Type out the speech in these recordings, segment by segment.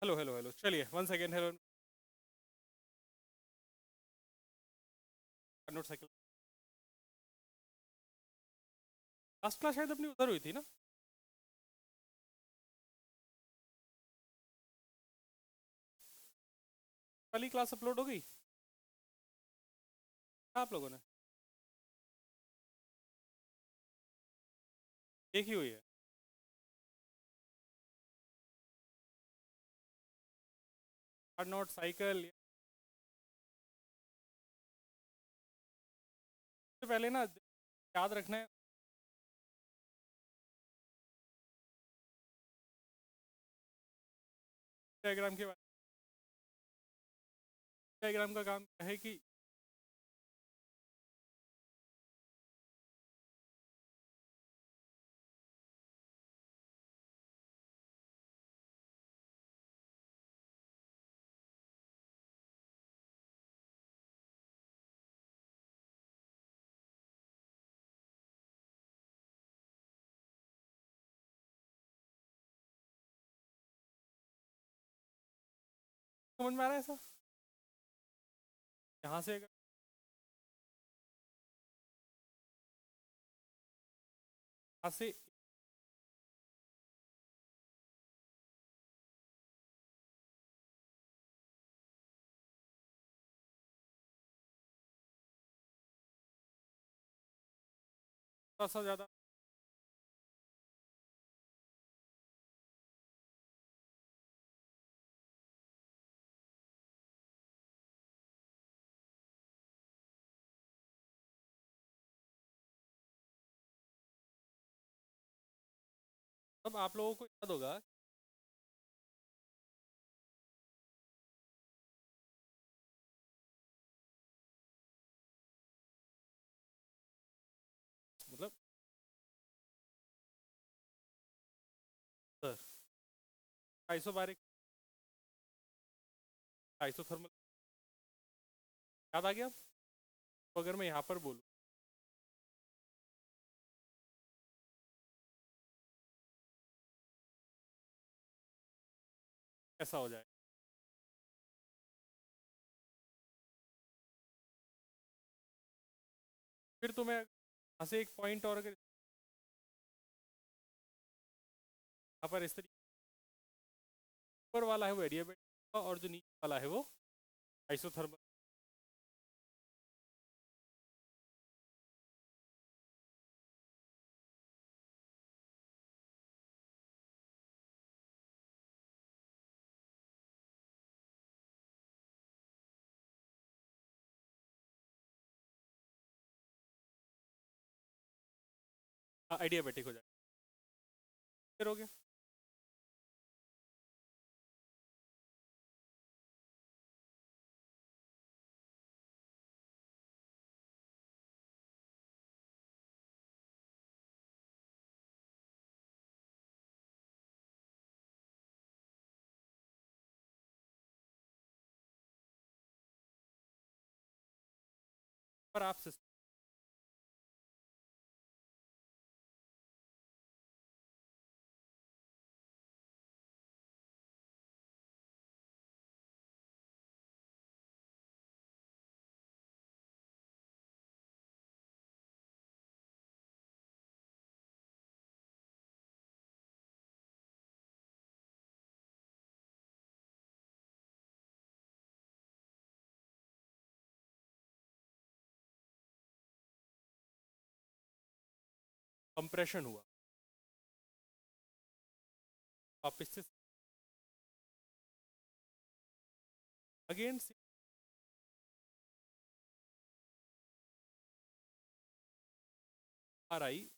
Hello hello hello, चलिए 1 second. Hello. Note cycle. Last class शायद अपनी उधर हुई थी ना। वाली क्लास अपलोड हो गई आप लोगों ने? एक ही हुई है। नोट साइकिल से पहले ना याद रखना है। डायग्राम के बारे। डायग्राम का काम क्या है कि समझ में आ रहा है ऐसा? यहाँ से यहाँ से थोड़ा सा ज़्यादा। तब आप लोगों को याद होगा। मतलब सर, आइसोबारिक आइसोथर्मल याद आ गया? तो अगर मैं यहाँ पर बोलूँ ऐसा हो जाए। फिर तुम्हें यहाँ से एक पॉइंट और अगर यहाँ पर इस तरीके ऊपर वाला है वो एडियाबेटिक और जो नीचे वाला है वो आइसोथर्मल। आइडियाबेटिक हो जाए। फिर हो गया। पर आप कंप्रेशन हुआ। वापस से अगेन आर आई।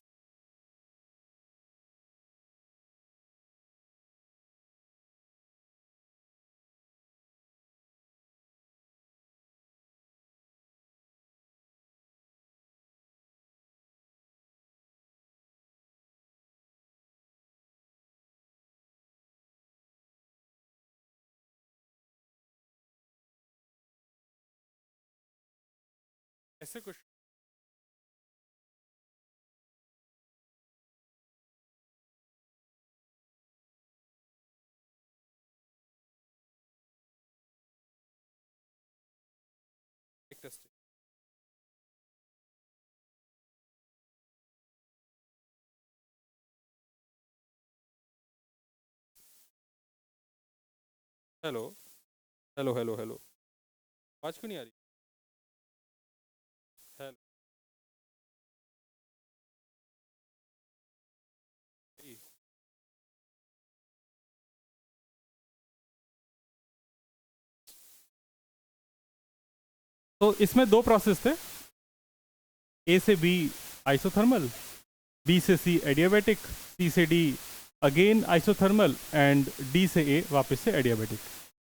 ऐसे कुछ testing. Hello hello hello hello, आवाज क्यों नहीं आ रही? हेलो। तो इसमें दो प्रोसेस थे, ए से बी आइसोथर्मल, बी से सी एडियाबैटिक, सी से D again isothermal and D से ए वापस से एडियाबैटिक।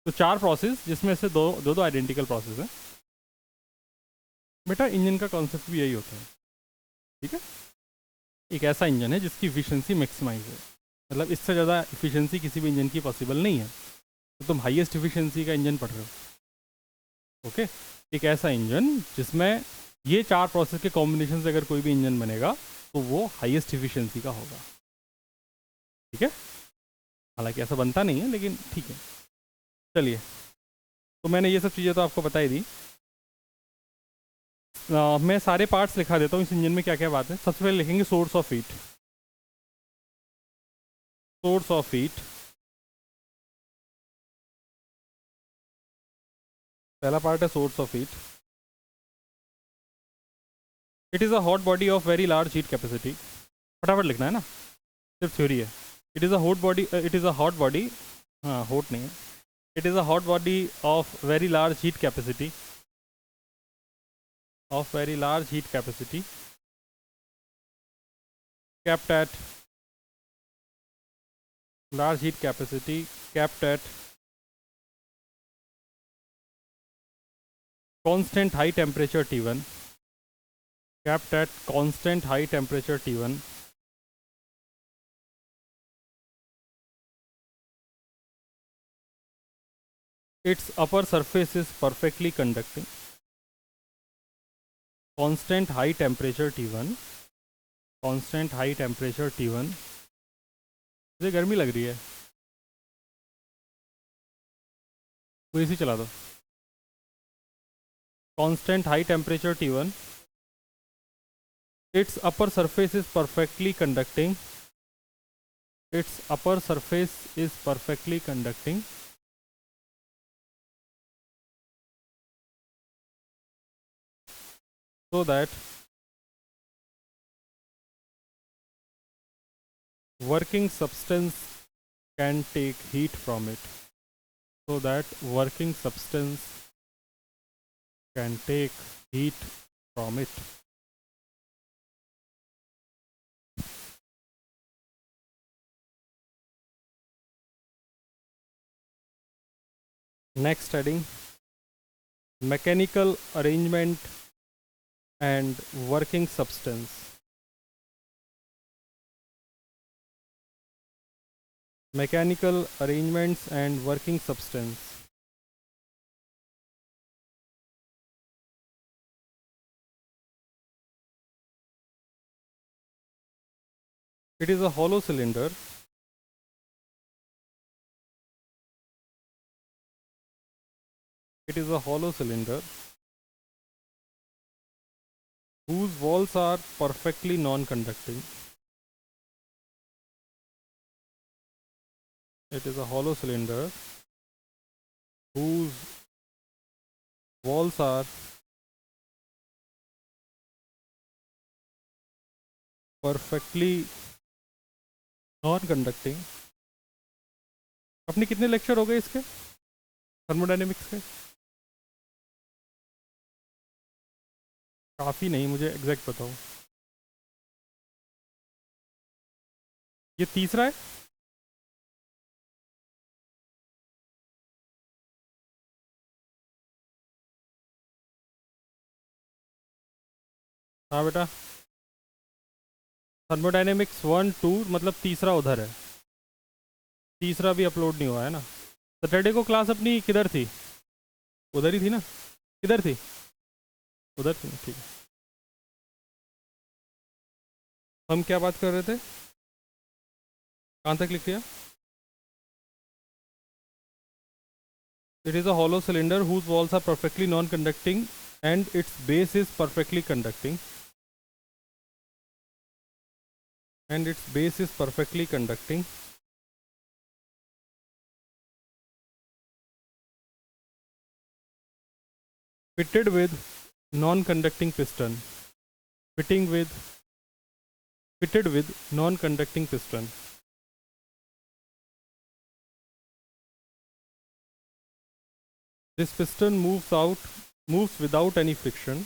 तो चार प्रोसेस जिसमें से दो दो आइडेंटिकल प्रोसेस हैं। बेटा इंजन का कॉन्सेप्ट भी यही होता है, ठीक है। एक ऐसा इंजन है जिसकी इफिशिएंसी मैक्सिमाइज है, मतलब इससे ज़्यादा इफिशिएंसी किसी भी इंजन की पॉसिबल नहीं है, तो तुम हाईएस्ट इफिशिएंसी का इंजन पढ़ रहे हो। ओके, एक ऐसा इंजन जिसमें ये चार प्रोसेस के कॉम्बिनेशन से अगर कोई भी इंजन बनेगा तो वो हाईएस्ट इफिशिएंसी का होगा, ठीक है। हालांकि ऐसा बनता नहीं है, लेकिन ठीक है। चलिए, तो मैंने ये सब चीज़ें तो आपको बता ही दी। मैं सारे पार्ट्स लिखा देता हूँ इस इंजन में क्या क्या बात है। सबसे पहले लिखेंगे source of heat. Source of heat, पहला पार्ट है source of heat. It is a hot body of very large heat capacity. फटाफट लिखना है ना, सिर्फ थ्योरी है। It is a hot body, it is a hot body, हाँ hot नहीं है, it is a hot body of very large heat capacity, of very large heat capacity, kept at large heat capacity, kept at constant high temperature T1, kept at constant high temperature T1, its upper surface is perfectly conducting, constant high temperature T1, constant high temperature T1। मुझे गर्मी लग रही है, तो AC चला दो। constant high temperature T1, its upper surface is perfectly conducting, its upper surface is perfectly conducting, so that working substance can take heat from it, so that working substance can take heat from it. Next heading, mechanical arrangement and working substance. Mechanical arrangements and working substance. It is a hollow cylinder. It is a hollow cylinder whose walls are perfectly non-conducting. It is a hollow cylinder whose walls are perfectly non-conducting. अपने कितने lecture हो गए इसके thermodynamics के? काफ़ी नहीं, मुझे exact बताओ। ये तीसरा है? हाँ बेटा, थर्मोडायनेमिक्स 1 2 मतलब तीसरा उधर है, तीसरा भी अपलोड नहीं हुआ है ना। सैटरडे को क्लास अपनी किधर थी? उधर ही थी ना? किधर थी? उधर थी, ठीक है। हम क्या बात कर रहे थे, कहाँ तक लिख दिया? It is a hollow cylinder whose walls are perfectly non-conducting and its base is perfectly conducting, and its base is perfectly conducting, fitted with non-conducting piston, fitting with fitted with non-conducting piston. This piston moves without any friction.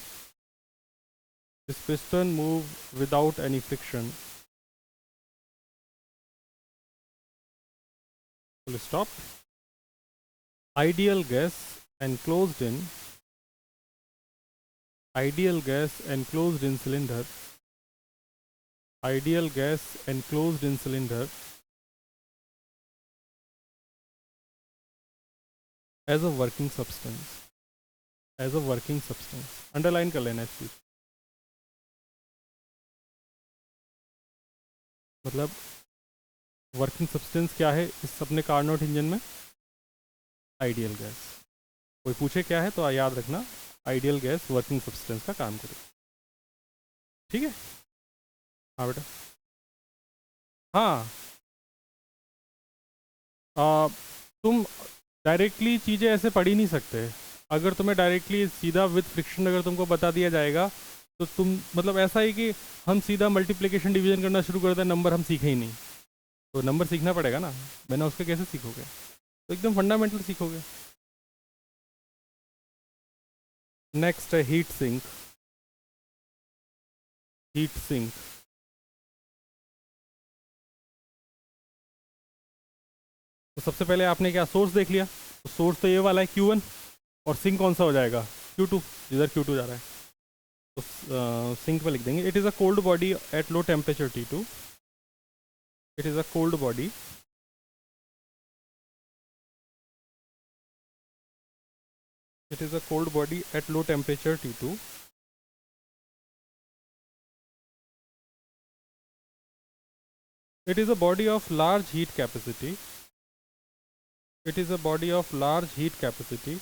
This piston moves without any friction. Full stop. Ideal gas enclosed in cylinder. Ideal gas enclosed in cylinder as a working substance. As a working substance. Underline कर लेना इस चीज, मतलब working substance क्या है इस अपने Carnot engine में? Ideal gas. कोई पूछे क्या है तो याद रखना, आइडियल गैस वर्किंग सब्सटेंस का काम करेगी. ठीक है. हाँ बेटा. हाँ. तुम डायरेक्टली चीज़ें ऐसे पढ़ ही नहीं सकते. अगर तुम्हें डायरेक्टली सीधा विद फ्रिक्शन अगर तुमको बता दिया जाएगा तो तुम मतलब ऐसा ही कि हम सीधा मल्टीप्लिकेशन डिवीजन करना शुरू कर दें, नंबर हम सीखे ही नहीं. तो नंबर सीखना पड़ेगा ना, बिना उसके कैसे सीखोगे? तो एकदम फंडामेंटल सीखोगे. नेक्स्ट है हीट सिंक. Heat sink. तो सबसे पहले आपने क्या सोर्स देख लिया, तो सोर्स तो ये वाला है Q1, और सिंक कौन सा हो जाएगा? Q2, इधर Q2 जा रहा है. तो सिंक में लिख देंगे it is a cold body at low temperature T2. It is a cold body. It is a cold body at low temperature T2. It is a body of large heat capacity. It is a body of large heat capacity.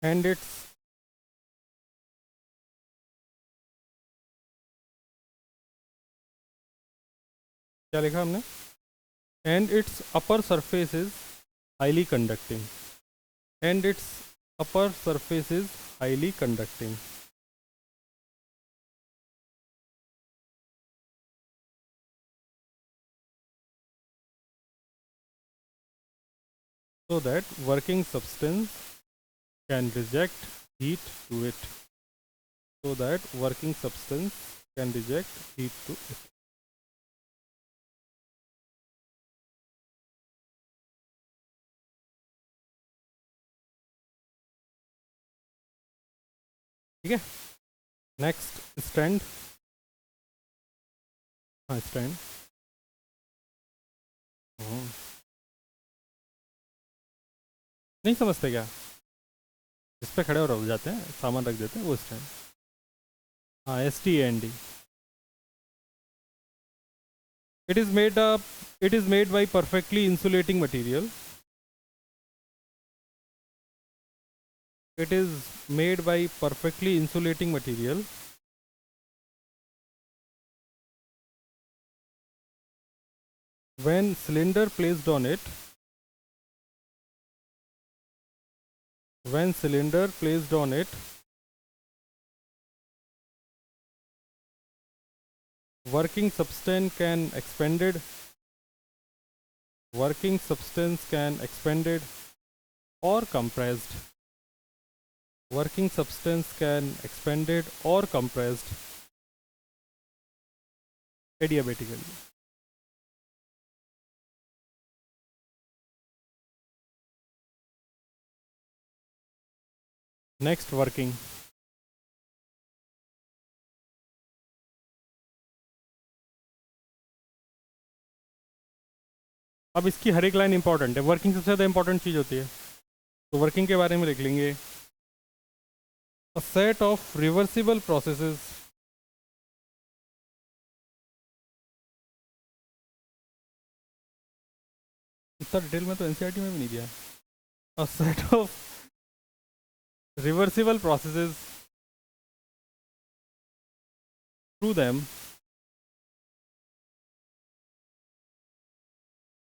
And its क्या लिखा हमने? And its upper surface is highly conducting. And its upper surface is highly conducting. So that working substance can reject heat to it. So that working substance can reject heat to it. ठीक है. Next stand. हाँ stand. नहीं समझते क्या? इस पे खड़े हो रह जाते हैं, सामान रख देते हैं, वो स्टैंड. हाँ STAND. It is made up. It is made by perfectly insulating material. It is made by perfectly insulating material. When cylinder placed on it. When cylinder placed on it. Working substance can expanded. Working substance can expanded or compressed. Working substance can expanded or compressed adiabatically. Next working. अब इसकी हर एक line important है. Working सबसे ज़्यादा important चीज़ होती है, तो working के बारे में लिख लेंगे. A set of reversible processes. इतना डिटेल में तो एनसीईआरटी में भी नहीं दिया है। A set of reversible processes, through them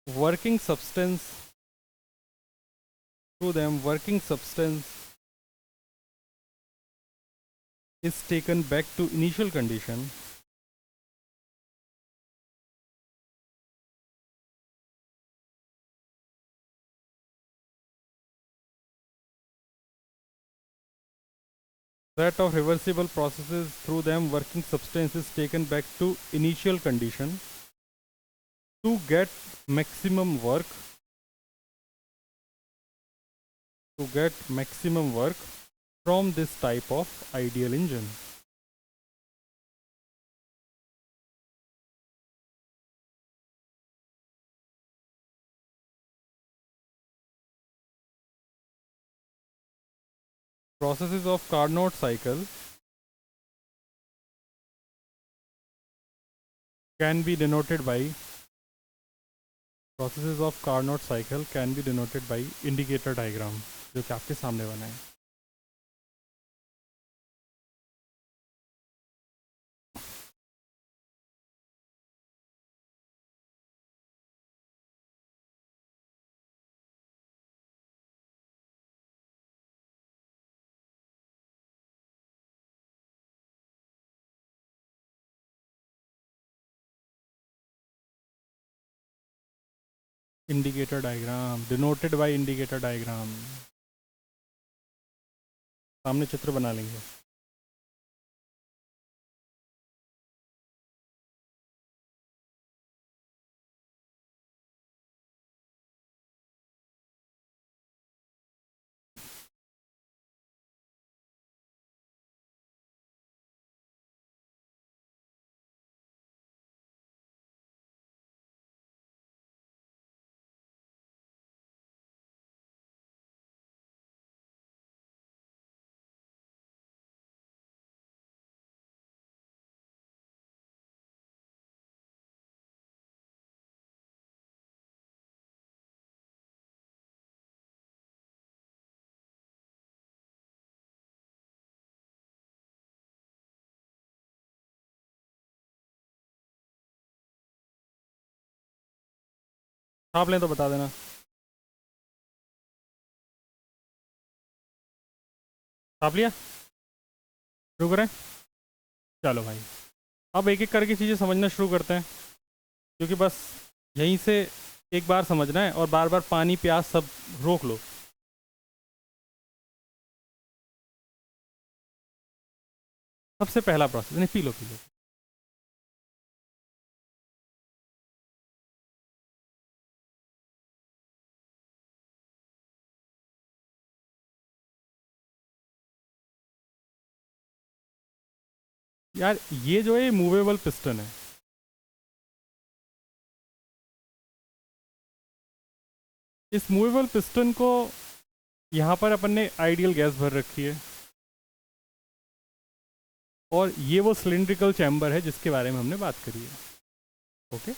working substance working substance is taken back to initial condition set of reversible processes, through them working substance is taken back to initial condition to get maximum work from this type of ideal engine. Processes of Carnot cycle can be denoted by indicator diagram, जो कि आपके सामने बना है। Indicator diagram, denoted by indicator diagram, सामने चित्र बना लेंगे। आप लें तो बता देना। आप लिया, शुरू करें? चलो भाई, अब एक एक करके चीज़ें समझना शुरू करते हैं, क्योंकि बस यहीं से एक बार समझना है और बार बार पानी प्यास सब रोक लो। सबसे पहला प्रोसेस, नहीं पी लो पी लो। यार ये जो है मूवेबल पिस्टन है, इस मूवेबल पिस्टन को यहाँ पर अपन ने आइडियल गैस भर रखी है, और ये वो सिलिंड्रिकल चैम्बर है जिसके बारे में हमने बात करी है। ओके,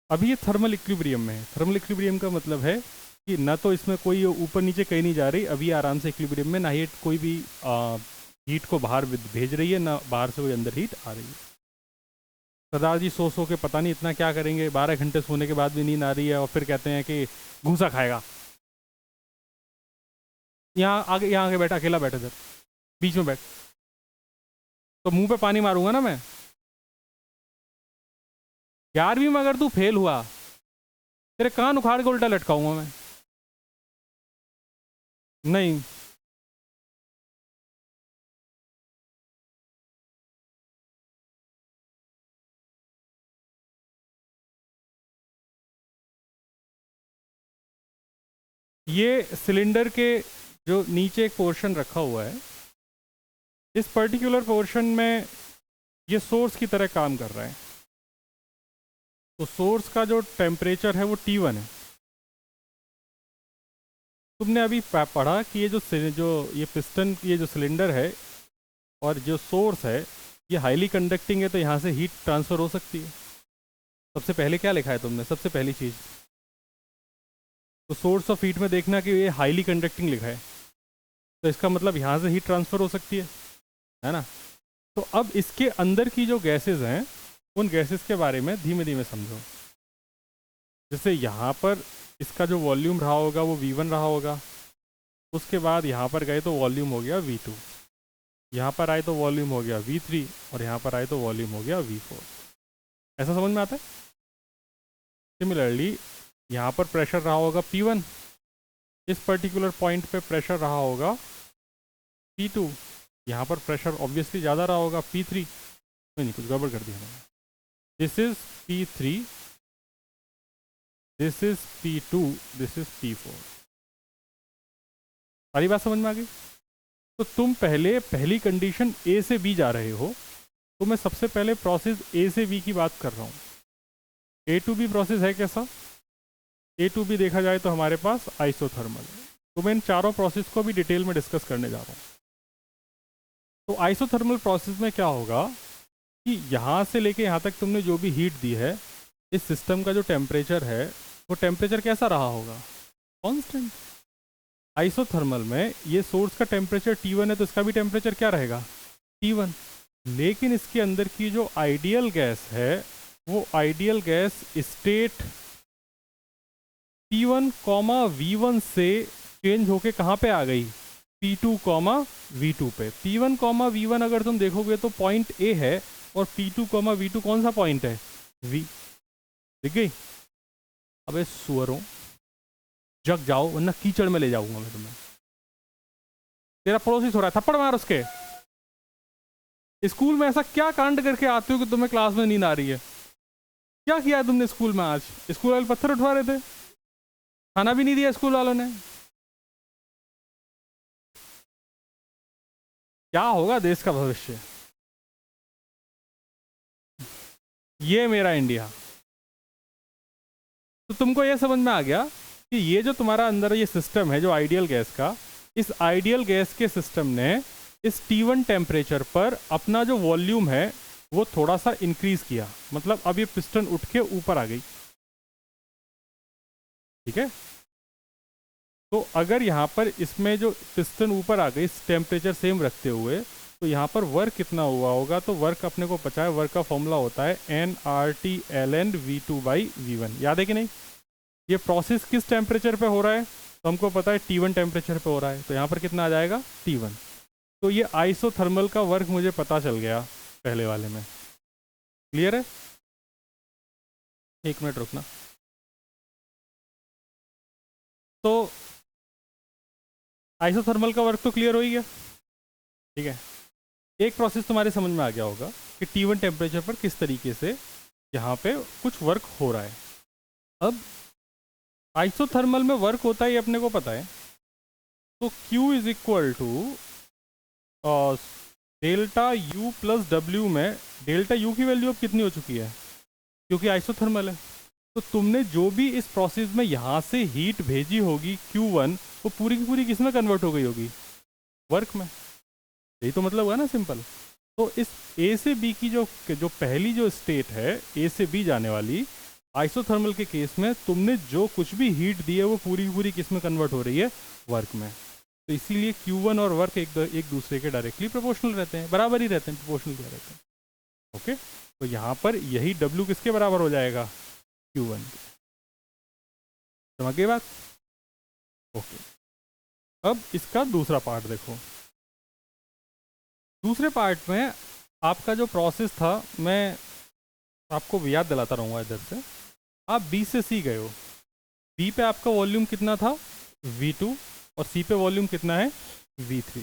अभी ये थर्मल इक्विलिब्रियम में है। थर्मल इक्विलिब्रियम का मतलब है कि ना तो इसमें कोई ऊपर नीचे कहीं नहीं जा रही, अभी आराम से इक्विलिब्रियम में, ना ही कोई भी हीट को बाहर भेज रही है, ना बाहर से कोई अंदर हीट आ रही है। सरदार जी सो के पता नहीं इतना क्या करेंगे, 12 घंटे सोने के बाद भी नींद आ रही है, और फिर कहते हैं कि घूसा खाएगा। यहाँ आगे बैठ, अकेला बैठ, इधर बीच में बैठ, तो मुंह पे पानी मारूंगा ना मैं। 11वीं में अगर तू फेल हुआ, तेरे कान उखाड़ के उल्टा लटकाऊंगा मैं। नहीं, ये सिलेंडर के जो नीचे एक पोर्शन रखा हुआ है, इस पर्टिकुलर पोर्शन में ये सोर्स की तरह काम कर रहा है। तो सोर्स का जो टेम्परेचर है वो T1 है। तुमने अभी पढ़ा कि ये पिस्टन, ये जो सिलेंडर है और जो सोर्स है, ये हाईली कंडक्टिंग है, तो यहाँ से हीट ट्रांसफ़र हो सकती है। सबसे पहले क्या लिखा है तुमने? सबसे पहली चीज़ तो सोर्स ऑफ हीट में देखना कि ये हाईली कंडक्टिंग लिखा है, तो इसका मतलब यहाँ से हीट ट्रांसफ़र हो सकती है ना। तो अब इसके अंदर की जो गैसेस हैं उन गैसेस के बारे में धीमे धीमे समझो। जैसे यहाँ पर इसका जो वॉल्यूम रहा होगा वो V1 रहा होगा, उसके बाद यहाँ पर गए तो वॉल्यूम हो गया V2, यहाँ पर आए तो वॉल्यूम हो गया V3 और यहाँ पर आए तो वॉल्यूम हो गया V4। ऐसा समझ में आता है। सिमिलरली यहाँ पर प्रेशर रहा होगा P1, इस पर्टिकुलर पॉइंट पे प्रेशर रहा होगा P2, यहाँ पर प्रेशर ऑब्वियसली ज़्यादा रहा होगा P3। नहीं कुछ गड़बड़ कर दिया मैंने। This is P3, this is P2, this is P4। सारी बात समझ में आ गई। तो तुम पहली कंडीशन A से B जा रहे हो, तो मैं सबसे पहले प्रोसेस A से B की बात कर रहा हूँ। A to B प्रोसेस है कैसा? A to B देखा जाए तो हमारे पास आइसोथर्मल है। तो मैं इन चारों प्रोसेस को भी डिटेल में डिस्कस करने जा रहा हूँ। तो आइसोथर्मल प्रोसेस में क्या होगा कि यहाँ से लेके यहाँ तक तुमने जो भी हीट दी है, इस सिस्टम का जो टेम्परेचर है वो टेम्परेचर कैसा रहा होगा? कांस्टेंट। आइसोथर्मल में ये सोर्स का टेम्परेचर T1 है तो इसका भी टेम्परेचर क्या रहेगा? T1। लेकिन इसके अंदर की जो आइडियल गैस है वो ideal gas state P1, V1 से चेंज होके कहाँ पे आ गई? P2, V2 पे। P1, V1 अगर तुम देखोगे तो पॉइंट A है और P2, V2 कौन सा पॉइंट है? V। दिख गई? अबे सुअरों, जग जाओ वरना कीचड़ में ले जाऊंगा मैं तुम्हें। तेरा प्रोसेस हो रहा है, थप्पड़ मार उसके। स्कूल में ऐसा क्या कांड करके आते हो कि तुम्हें क्लास में नींद आ रही है? क्या किया है तुमने स्कूल में आज? स्कूल वाले पत्थर उठवा रहे थे, खाना भी नहीं दिया स्कूल वालों ने। क्या होगा देश का भविष्य? ये मेरा इंडिया। तो तुमको ये समझ में आ गया कि ये जो तुम्हारा अंदर ये सिस्टम है जो आइडियल गैस का, इस आइडियल गैस के सिस्टम ने इस T1 टेम्परेचर पर अपना जो वॉल्यूम है वो थोड़ा सा इंक्रीज किया। मतलब अब ये पिस्टन उठ के ऊपर आ गई। ठीक है। तो अगर यहाँ पर इसमें जो पिस्टन ऊपर आ गई टेम्परेचर सेम रखते हुए, तो यहाँ पर वर्क कितना हुआ होगा? तो वर्क अपने को पता है, वर्क का फॉर्मूला होता है nRT/ln V2/V1। याद है कि नहीं? ये प्रोसेस किस टेम्परेचर पे हो रहा है? तो हमको पता है T1 टेम्परेचर पे हो रहा है, तो यहाँ पर कितना आ जाएगा? T1। तो ये आइसोथर्मल का वर्क मुझे पता चल गया पहले वाले में। क्लियर है? एक मिनट रुकना। तो आइसोथर्मल का वर्क तो क्लियर हो ही गया। ठीक है। एक प्रोसेस तुम्हारे समझ में आ गया होगा कि T1 टेम्परेचर पर किस तरीके से यहाँ पे कुछ वर्क हो रहा है। अब आइसोथर्मल में वर्क होता है अपने को पता है। तो Q is equal to delta U plus W में डेल्टा U की वैल्यू अब कितनी हो चुकी है? क्योंकि आइसोथर्मल है, तो तुमने जो भी इस प्रोसेस में यहाँ से हीट भेजी होगी Q1, वो पूरी की पूरी किस में कन्वर्ट हो गई होगी? वर्क में। यही तो मतलब हुआ ना, सिंपल। तो इस A से B की जो पहली जो स्टेट है A से B जाने वाली, आइसोथर्मल के केस में तुमने जो कुछ भी हीट दी है वो पूरी पूरी किस में कन्वर्ट हो रही है? वर्क में। तो इसीलिए Q1 और वर्क एक दूसरे के डायरेक्टली प्रोपोर्शनल रहते हैं, बराबर ही रहते हैं, प्रोपोर्शनल क्या रहते हैं। ओके। तो यहाँ पर यही W किसके बराबर हो जाएगा? Q1 के। समझ गए बात? ओके। अब इसका दूसरा पार्ट देखो। दूसरे पार्ट में आपका जो प्रोसेस था, मैं आपको याद दिलाता रहूँगा इधर से। आप B से C गए हो। B पे आपका वॉल्यूम कितना था? V2। और C पे वॉल्यूम कितना है? V3।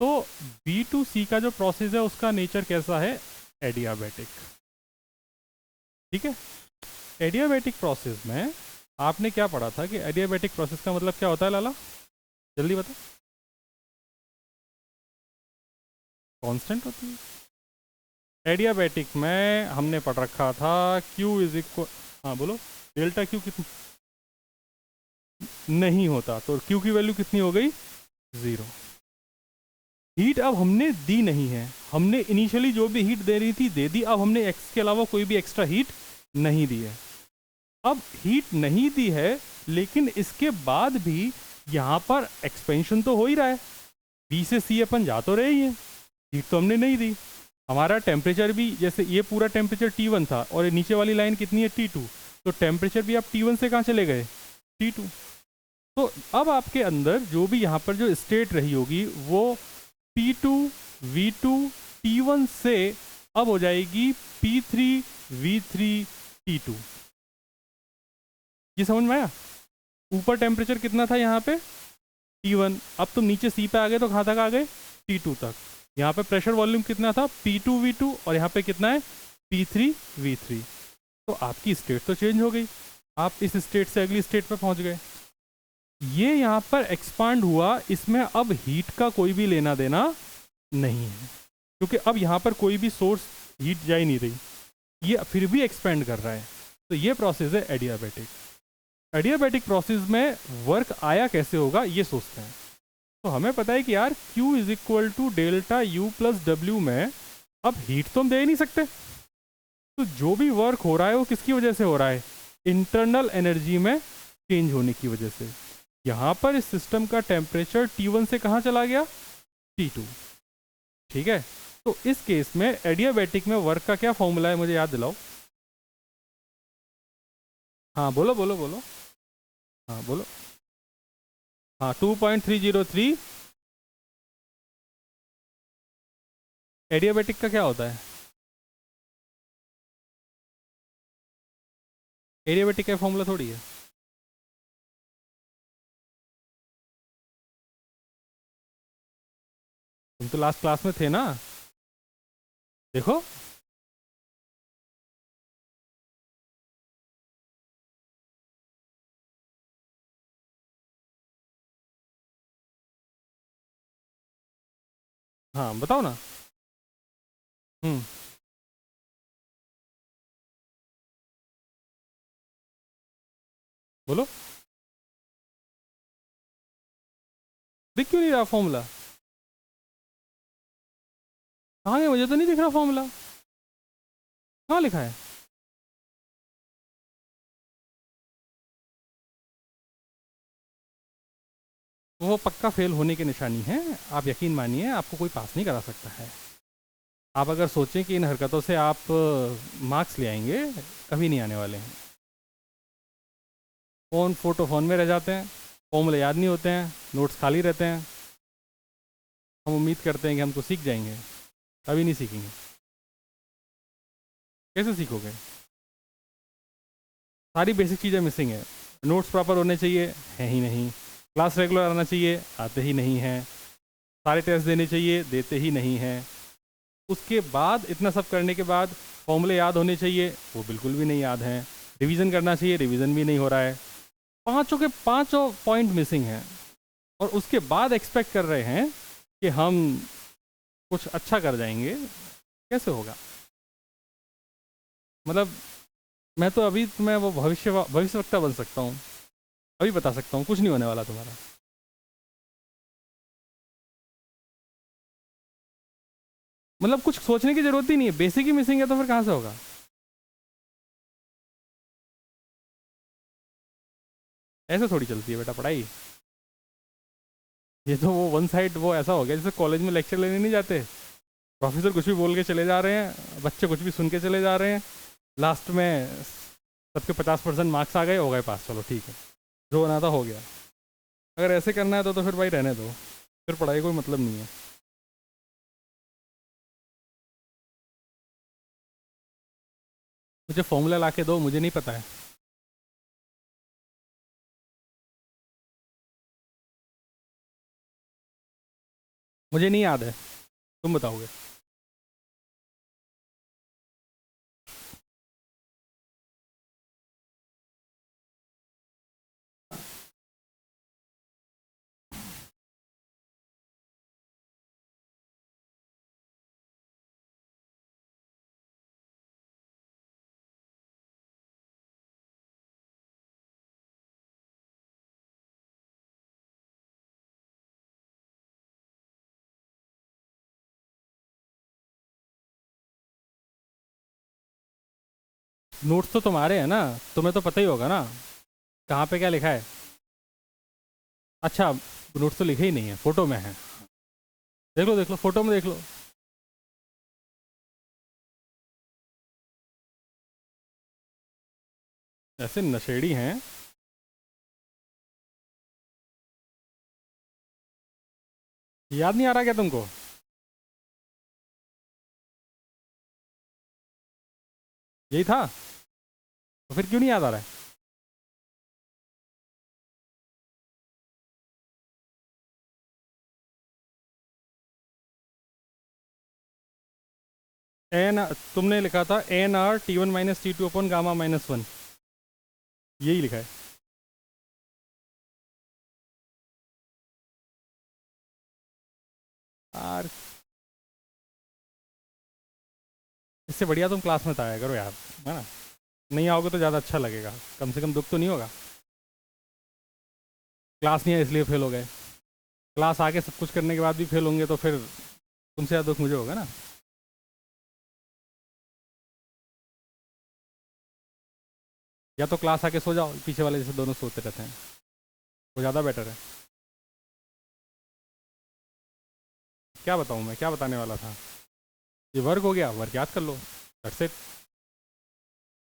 तो B to C का जो प्रोसेस है उसका नेचर कैसा है? एडियाबैटिक। ठीक है। एडियाबैटिक प्रोसेस में आपने क्या पढ़ा था कि एडियाबैटिक प्रोसेस का मतलब क्या होता है? लाला जल्दी बता। कांस्टेंट होती है। एडियाबैटिक में हमने पढ़ रखा था Q इज इक्वल, हाँ बोलो, डेल्टा Q कितना नहीं होता, तो Q की वैल्यू कितनी हो गई? 0। हीट अब हमने दी नहीं है, हमने इनिशियली जो भी हीट दे रही थी दे दी। अब हमने एक्स के अलावा कोई भी एक्स्ट्रा हीट नहीं दी है। अब हीट नहीं दी है, लेकिन इसके बाद भी यहाँ पर एक्सपेंशन तो हो ही रहा है, बी से सी अपन जा तो रहे ही हैं, हीट तो हमने नहीं दी। हमारा टेम्परेचर भी, जैसे ये पूरा टेम्परेचर T1 था और ये नीचे वाली लाइन कितनी है T2, तो टेम्परेचर भी आप T1 से कहाँ चले गए, T2। तो अब आपके अंदर जो भी यहाँ पर जो स्टेट रही होगी वो P2 V2 T1 से अब हो जाएगी P3 V3 T2। ये समझ में आया? ऊपर टेम्परेचर कितना था यहाँ पे T1, अब तुम नीचे सी पे आ गए तो कहाँ तक आ गए, T2 तक। यहाँ पे प्रेशर वॉल्यूम कितना था P2 V2 और यहाँ पे कितना है P3 V3। तो आपकी स्टेट तो चेंज हो गई, आप इस स्टेट से अगली स्टेट पे पहुँच गए। ये यहाँ पर एक्सपांड हुआ, इसमें अब हीट का कोई भी लेना देना नहीं है, क्योंकि अब यहाँ पर कोई भी सोर्स हीट जा ही नहीं रही, ये फिर भी एक्सपेंड कर रहा है। तो ये प्रोसेस है एडियाबैटिक। एडियाबैटिक प्रोसेस में वर्क आया कैसे होगा ये सोचते हैं। तो हमें पता है कि यार Q is equal to delta U plus W में अब हीट तो हम दे ही नहीं सकते, तो जो भी वर्क हो रहा है वो किसकी वजह से हो रहा है, इंटरनल एनर्जी में चेंज होने की वजह से। यहाँ पर इस सिस्टम का टेम्परेचर T1 से कहाँ चला गया, T2। ठीक है, तो इस केस में एडियाबैटिक में वर्क का क्या फॉर्मूला है, मुझे याद दिलाओ। हाँ बोलो बोलो बोलो, हाँ बोलो। हाँ 2.303। एडियाबैटिक का क्या होता है, एडियाबैटिक का फॉर्मूला थोड़ी है। तुम तो लास्ट क्लास में थे ना, देखो। हाँ बताओ ना। हम्म, बोलो। दिख क्यों नहीं रहा फॉर्मूला, कहाँ है, मुझे तो नहीं दिख रहा फॉर्मूला, कहाँ लिखा है। वो पक्का फेल होने की निशानी है, आप यकीन मानिए आपको कोई पास नहीं करा सकता है। आप अगर सोचें कि इन हरकतों से आप मार्क्स ले आएंगे, कभी नहीं आने वाले हैं। फ़ोन में रह जाते हैं, फॉर्मूले याद नहीं होते हैं, नोट्स खाली रहते हैं। हम उम्मीद करते हैं कि हम तो सीख जाएंगे, कभी नहीं सीखेंगे। कैसे सीखोगे, सारी बेसिक चीज़ें मिसिंग है। नोट्स प्रॉपर होने चाहिए, है ही नहीं। क्लास रेगुलर आना चाहिए, आते ही नहीं हैं। सारे टेस्ट देने चाहिए, देते ही नहीं हैं। उसके बाद इतना सब करने के बाद फॉर्मूले याद होने चाहिए, वो बिल्कुल भी नहीं याद हैं। रिवीजन करना चाहिए, रिवीजन भी नहीं हो रहा है। पांचों के पांचों पॉइंट मिसिंग हैं, और उसके बाद एक्सपेक्ट कर रहे हैं कि हम कुछ अच्छा कर जाएंगे। कैसे होगा, मतलब मैं तो अभी मैं वो भविष्यवक्ता बन सकता हूँ, अभी बता सकता हूँ कुछ नहीं होने वाला तुम्हारा। मतलब कुछ सोचने की जरूरत ही नहीं है, बेसिक ही मिसिंग है तो फिर कहाँ से होगा। ऐसे थोड़ी चलती है बेटा पढ़ाई। ये तो वो वन साइड वो ऐसा हो गया जैसे कॉलेज में लेक्चर लेने नहीं जाते, प्रोफेसर कुछ भी बोल के चले जा रहे हैं, बच्चे कुछ भी सुन के चले जा रहे हैं, लास्ट में सबके 50% मार्क्स आ गए, हो गए पास, चलो ठीक है, जो होना था हो गया। अगर ऐसे करना है तो फिर भाई रहने दो, फिर पढ़ाई कोई मतलब नहीं है। मुझे फॉर्मूला ला के दो, मुझे नहीं पता है। मुझे नहीं याद है, तुम बताओगे। नोट्स तो तुम्हारे हैं ना, तुम्हें तो पता ही होगा ना कहाँ पे क्या लिखा है। अच्छा, नोट्स तो लिखे ही नहीं है, फोटो में है। देख लो फोटो में देख लो। ऐसे नशेड़ी हैं। याद नहीं आ रहा क्या तुमको? यही था, तो फिर क्यों नहीं याद आ रहा है? एन, तुमने लिखा था NR T1 - T2/Γ-1, यही लिखा है। यार, इससे बढ़िया तुम क्लास में तो आया करो यार, है ना। नहीं आओगे तो ज़्यादा अच्छा लगेगा, कम से कम दुख तो नहीं होगा। क्लास नहीं है इसलिए फेल हो गए, क्लास आके सब कुछ करने के बाद भी फेल होंगे तो फिर तुमसे ज़्यादा दुख मुझे होगा ना। या तो क्लास आके सो जाओ, पीछे वाले जैसे दोनों सोते रहते हैं, वो ज़्यादा बेटर है। क्या बताऊँ मैं, क्या बताने वाला था? ये वर्क हो गया, वर्क याद कर लो, दैट्स इट।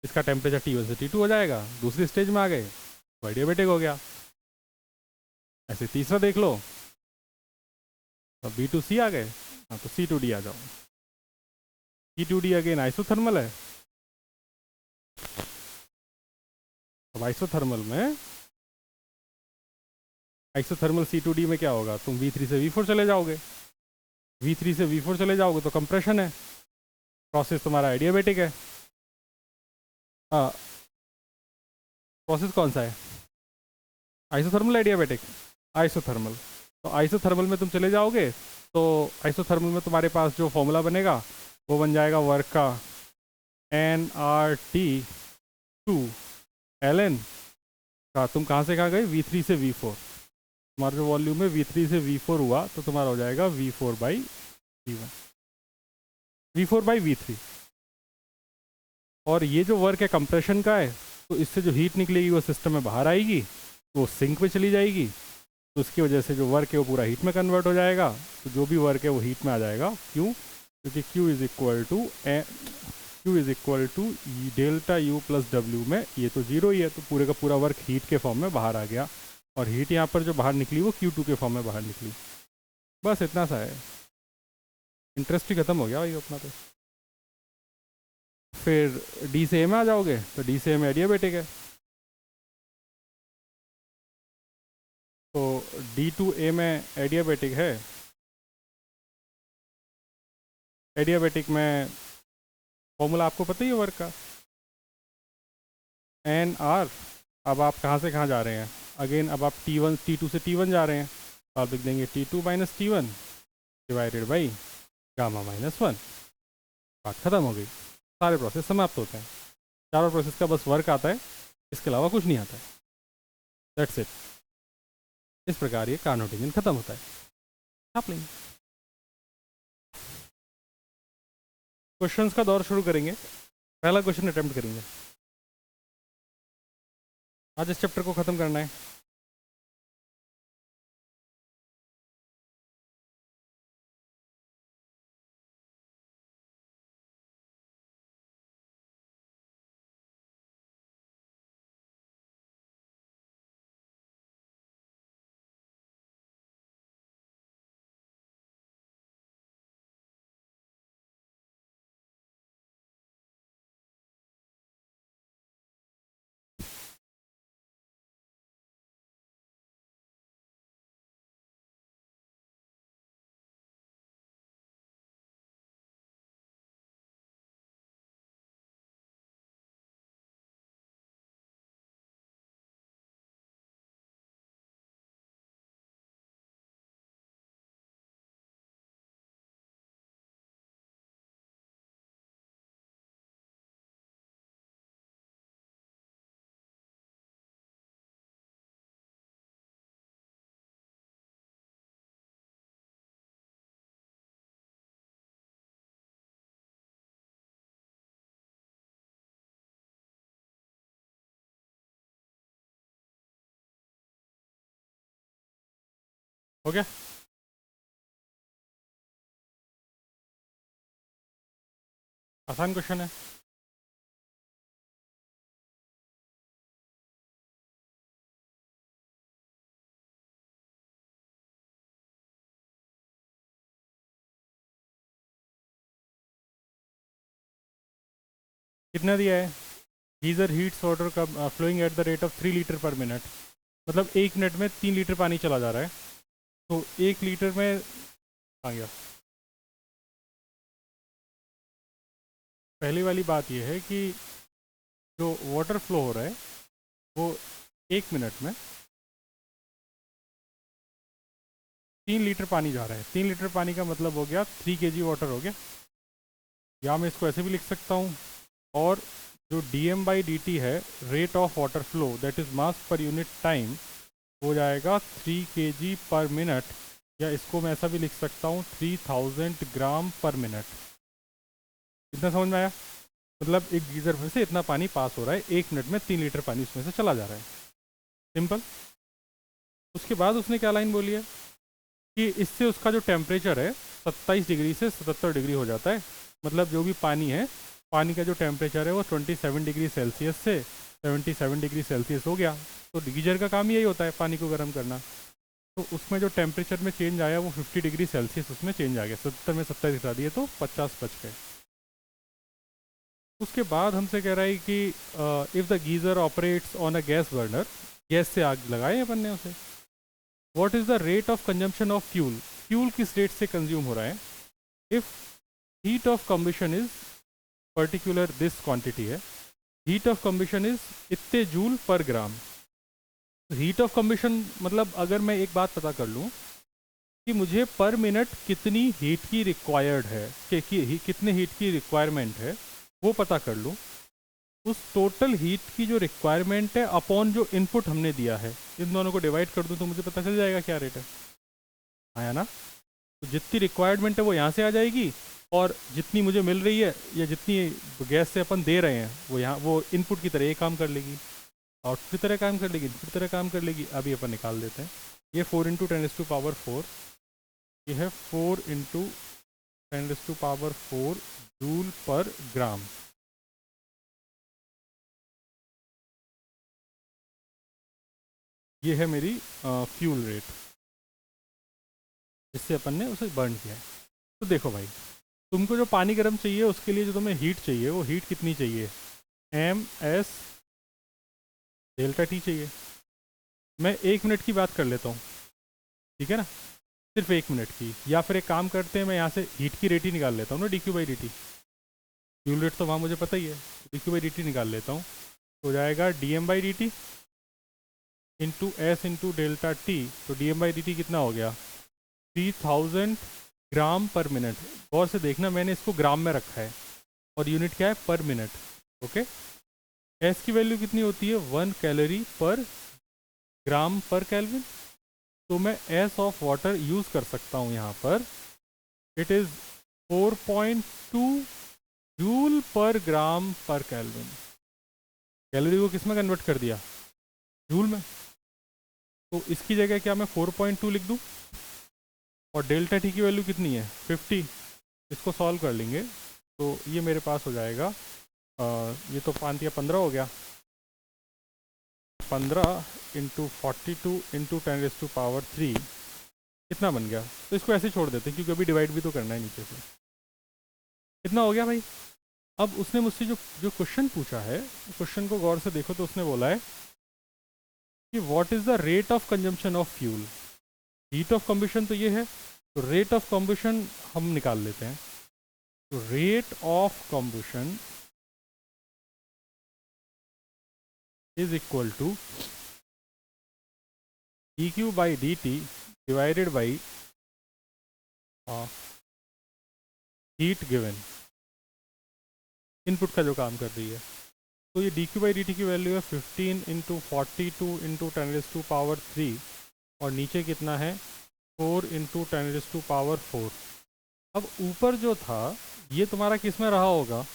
इसका टेम्परेचर T1 से T2 हो जाएगा, दूसरी स्टेज में आ गए तो एडियाबेटिक हो गया। ऐसे तीसरा देख लो, अब B2C आ गए, हाँ तो C2D आ जाओ। C2D अगेन आइसोथर्मल है। अब आइसोथर्मल C2D में क्या होगा, तुम V3 से V4 चले जाओगे, V3 से V4 चले जाओगे तो कंप्रेशन है, प्रोसेस तुम्हारा एडियाबेटिक है। हाँ, प्रोसेस कौन सा है, आइसोथर्मल एडियाबेटिक? आइसोथर्मल। तो आइसोथर्मल में तुम चले जाओगे, तो आइसोथर्मल में तुम्हारे पास जो फॉर्मूला बनेगा वो बन जाएगा वर्क का NRT2 ln का, तुम कहाँ से कहाँ गए, V3 से V4, तुम्हारा जो वॉल्यूम में V3 से V4 हुआ तो तुम्हारा हो जाएगा V4/V3। और ये जो वर्क है कंप्रेशन का है, तो इससे जो हीट निकलेगी वो सिस्टम में बाहर आएगी, वो सिंक में चली जाएगी, तो उसकी वजह से जो वर्क है वो पूरा हीट में कन्वर्ट हो जाएगा, तो जो भी वर्क है वो हीट में आ जाएगा। क्यों? क्योंकि Q is equal to delta U plus W में, ये तो जीरो ही है, तो पूरे का पूरा वर्क हीट के फॉर्म में बाहर आ गया, और हीट यहाँ पर जो बाहर निकली वो Q2 के फॉर्म में बाहर निकली। बस इतना सा है, इंटरेस्ट ही खत्म हो गया भाई अपना तो। फिर डी से ए में आ जाओगे, तो डी से ए में एडियाबेटिक है, तो D2A में एडियाबेटिक है। एडियाबेटिक में फॉर्मूला आपको पता ही है वर्क का, NR। अब आप कहाँ से कहाँ जा रहे हैं, अगेन अब आप T2 से T1 जा रहे हैं, तो आप लिख देंगे T2 - T1 डिवाइडेड बाई Γ-1। बात खत्म हो गई, सारे प्रोसेस समाप्त होते हैं। चारों प्रोसेस का बस वर्क आता है, इसके अलावा कुछ नहीं आता है, दैट्स इट। इस प्रकार ये कार्नोट इंजन खत्म होता है। आप लेंगे क्वेश्चंस का दौर शुरू करेंगे, पहला क्वेश्चन अटेम्प्ट करेंगे। आज इस चैप्टर को ख़त्म करना है। हो गया? आसान क्वेश्चन है। कितना दिया है? गीज़र हीट्स वाटर का flowing at the rate of 3 litre per minute, मतलब 1 मिनट में 3 लीटर पानी चला जा रहा है। तो 1 लीटर में आ गया। पहली वाली बात यह है कि जो वाटर फ्लो हो रहा है वो 1 मिनट में 3 लीटर पानी जा रहा है। 3 लीटर पानी का मतलब हो गया 3 kg वाटर हो गया। या मैं इसको ऐसे भी लिख सकता हूँ। और जो dm/dt है, rate of water flow that is mass per unit time, हो जाएगा 3 kg/मिनट, या इसको मैं ऐसा भी लिख सकता हूँ 3000 ग्राम पर मिनट। इतना समझ में आया? मतलब एक गीज़र में से इतना पानी पास हो रहा है, 1 मिनट में 3 लीटर पानी उसमें से चला जा रहा है। सिंपल। उसके बाद उसने क्या लाइन बोली है कि इससे उसका जो टेम्परेचर है 27 डिग्री से 77 डिग्री हो जाता है। मतलब जो भी पानी है, पानी का जो टेम्परेचर है वो 27 डिग्री सेल्सियस से 77 डिग्री सेल्सियस हो गया। तो गीजर का काम यही होता है, पानी को गर्म करना। तो उसमें जो टेम्परेचर में चेंज आया वो 50 डिग्री सेल्सियस उसमें चेंज आ गया। 70 में 27 दिखा दिए तो 50 बच गए। उसके बाद हमसे कह रहा है कि if the geyser operates on a gas burner, gas से आग लगाए अपन ने उसे, what is the rate of consumption of fuel, fuel किस रेट से कंज्यूम हो रहा है। If heat of कम्बिशन is particular, this quantity है, हीट ऑफ कम्बिशन इज़ इतने जूल पर ग्राम। हीट ऑफ कम्बिशन मतलब अगर मैं एक बात पता कर लूँ कि मुझे पर मिनट कितनी हीट की रिक्वायर्ड है, कितने हीट की रिक्वायरमेंट है, वो पता कर लूँ, उस टोटल हीट की जो रिक्वायरमेंट है अपॉन जो इनपुट हमने दिया है, इन दोनों को डिवाइड कर दूँ तो मुझे पता चल जाएगा क्या रेट है। आया ना? तो जितनी रिक्वायरमेंट है वो यहाँ से आ जाएगी, और जितनी मुझे मिल रही है या जितनी गैस से अपन दे रहे हैं वो यहाँ, वो इनपुट की तरह ये काम कर लेगी, आउटपुट की तरह काम कर लेगी, इनपुट की तरह काम कर लेगी। अभी अपन निकाल देते हैं। ये 4 × 10⁴, ये है 4 × 10⁴ जूल पर ग्राम। ये है मेरी फ्यूल रेट, जिससे अपन ने उसे बर्न किया है। तो देखो भाई, तुमको जो पानी गर्म चाहिए उसके लिए जो तुम्हें हीट चाहिए वो हीट कितनी चाहिए, ms∆T चाहिए। मैं 1 मिनट की बात कर लेता हूँ, ठीक है ना, सिर्फ 1 मिनट की। या फिर एक काम करते हैं, मैं यहाँ से हीट की रेट ही निकाल लेता हूँ ना, dq/dt। फ्यूल रेट तो वहाँ मुझे पता ही है, dq/dt निकाल लेता हूँ। तो जाएगा dm/dt into S into delta T. तो dm/dt कितना हो गया, 3000 ग्राम पर मिनट। गौर से देखना, मैंने इसको ग्राम में रखा है और यूनिट क्या है, पर मिनट। ओके। एस की वैल्यू कितनी होती है, 1 कैलोरी पर ग्राम पर केल्विन। तो मैं एस ऑफ वाटर यूज़ कर सकता हूँ यहाँ पर। इट इज़ 4.2 जूल पर ग्राम पर केल्विन। कैलोरी को किस में कन्वर्ट कर दिया, जूल में। तो इसकी जगह क्या मैं 4.2 लिख दूँ, और डेल्टा टी की वैल्यू कितनी है, 50। इसको सॉल्व कर लेंगे तो ये मेरे पास हो जाएगा, ये तो 5 या 15 हो गया, 15 इंटू 42 इंटू 10⁻³ कितना बन गया। तो इसको ऐसे छोड़ देते हैं क्योंकि अभी डिवाइड भी तो करना है नीचे से। कितना हो गया भाई। अब उसने मुझसे जो जो क्वेश्चन पूछा है, क्वेश्चन को गौर से देखो तो उसने बोला है कि what is the rate of consumption of fuel. Heat of combustion तो ये है, तो रेट ऑफ कम्बशन हम निकाल लेते हैं। तो rate of combustion is equal to dq/dt divided by heat given, input का जो काम कर रही है। तो ये dq/dt की वैल्यू है 15 इंटू 42 इंटू 10⁻³ और नीचे कितना है, 4 इंटू 10⁻⁴। अब ऊपर जो था ये तुम्हारा किस में रहा होगा,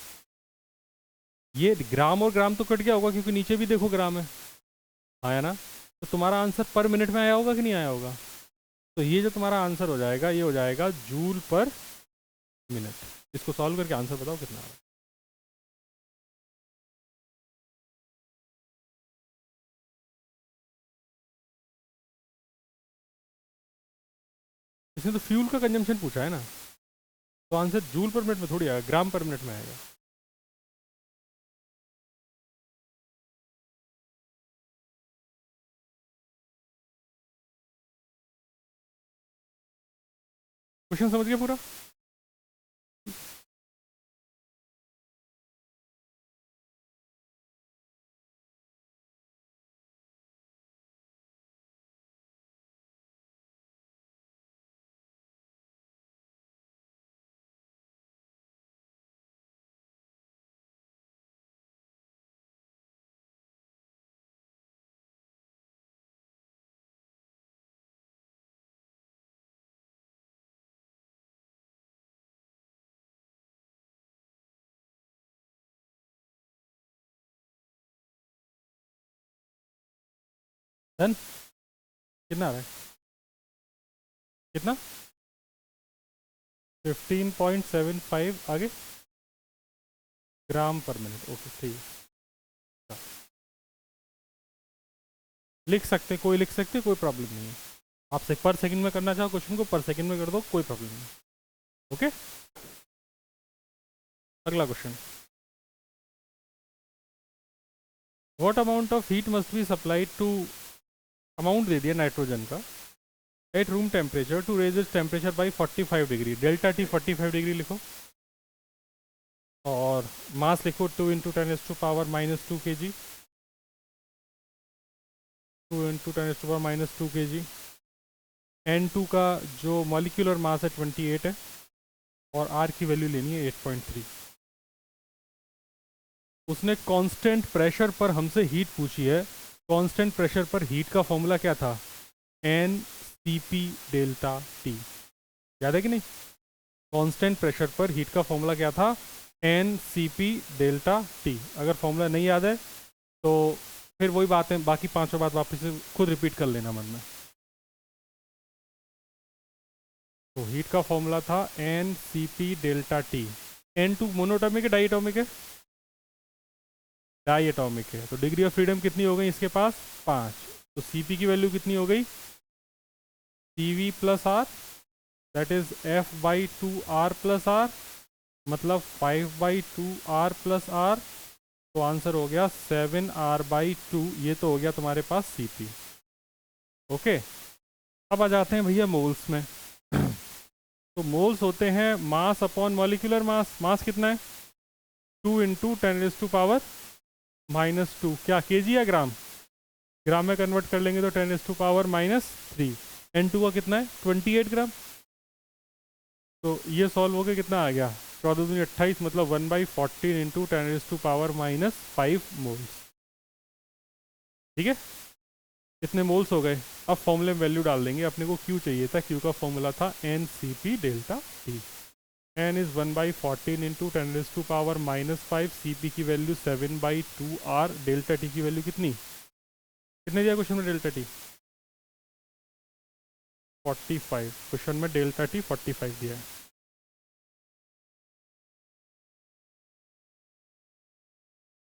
ये ग्राम और ग्राम तो कट गया होगा क्योंकि नीचे भी देखो ग्राम है, आया ना। तो तुम्हारा आंसर पर मिनट में आया होगा कि नहीं आया होगा, तो ये जो तुम्हारा आंसर हो जाएगा, ये हो जाएगा जूल पर मिनट। इसको सॉल्व करके आंसर बताओ कितना आ रहा है। इसने तो फ्यूल का कंजम्पशन पूछा है ना, तो आंसर जूल पर मिनट में थोड़ी आएगा, ग्राम पर मिनट में आएगा। क्वेश्चन समझ गया पूरा? डन। कितना आ रहा है? कितना? 15.75 आगे ग्राम पर मिनट। ओके ठीक है, लिख सकते, कोई लिख सकते, कोई प्रॉब्लम नहीं है। आप पर सेकंड में करना चाहो क्वेश्चन को, पर सेकंड में कर दो, कोई प्रॉब्लम नहीं। ओके, अगला question. What amount of heat must be supplied to, amount दे दिया नाइट्रोजन का, at room temperature to raise its temperature by 45 degree. Delta T 45 degree लिखो, और मास लिखो 2 into 10⁻⁻² kg, 2 into 10⁻⁻² kg। N2 का जो मॉलिक्यूलर मास है 28 है, और R की वैल्यू लेनी है 8.3। उसने कांस्टेंट प्रेशर पर हमसे हीट पूछी है। कांस्टेंट प्रेशर पर हीट का फॉर्मूला क्या था? N C P delta T. याद है कि नहीं? कांस्टेंट प्रेशर पर हीट का फॉर्मूला क्या था? N C P delta T. अगर फॉर्मूला नहीं याद है तो फिर वही बात है, बाकी पांचों बात वापस से खुद रिपीट कर लेना मन में। तो हीट का फॉर्मूला था N C P delta T. N2 monatomic है, डाइएटॉमिक है? डाई एटॉमिक है। तो डिग्री ऑफ फ्रीडम कितनी हो गई इसके पास? 5। तो Cp की वैल्यू कितनी हो गई? Cv plus R, that is F by 2R plus R, मतलब 5 बाई 2R प्लस आर। तो आंसर हो गया 7R/2। ये तो हो गया तुम्हारे पास Cp। ओके, अब आ जाते हैं भैया मोल्स में। तो मोल्स होते हैं मास अपॉन मॉलिक्यूलर मास। मास कितना है? 2 इंटू 10⁻⁻²। क्या केजी या ग्राम? ग्राम में कन्वर्ट कर लेंगे तो 10⁻⁻3। N2 का कितना है? 28 ग्राम। तो ये सॉल्व हो गया, कितना आ गया? 14×28, मतलब 1/14 इंटू 10⁻⁻5 मोल्स। ठीक है, कितने मोल्स हो गए? अब फॉर्मूले में वैल्यू डाल देंगे। अपने को Q चाहिए था, Q का फॉर्मूला था N C P delta T. N is 1/14 into 10⁻⁻5। C P की वैल्यू 7/2R। डेल्टा टी की वैल्यू कितनी, कितने दिया क्वेश्चन में डेल्टा टी? 45। क्वेश्चन में डेल्टा टी 45 दिया है।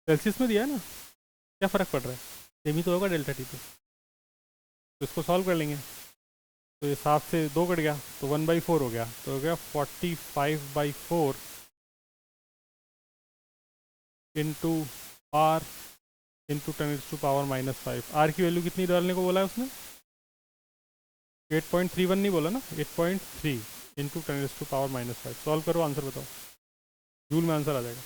सेल्सियस में दिया है ना, क्या फ़र्क पड़ रहा है? सेम ही तो होगा डेल्टा टी पे। तो इसको सॉल्व कर लेंगे। तो ये 7 से 2 कट गया, तो 1/4 हो गया। तो हो गया 45/4 इंटू आर इंटू 10⁻⁻5। आर की वैल्यू कितनी डालने को बोला है उसने? 8.31 नहीं बोला ना, 8.3 इंटू 10⁻⁻5। सॉल्व करो, आंसर बताओ। जूल में आंसर आ जाएगा।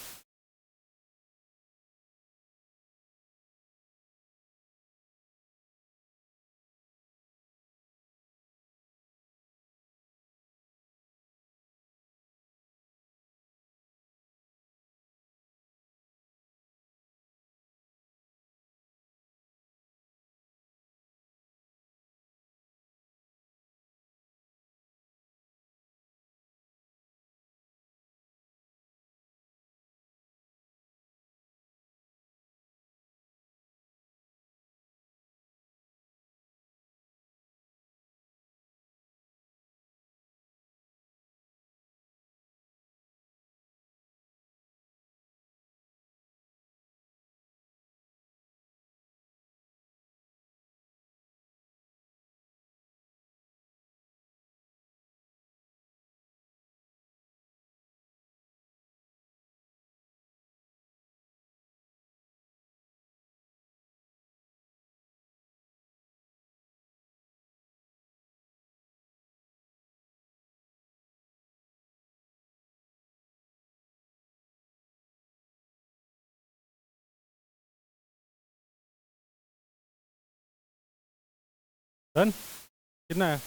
डन। कितना है?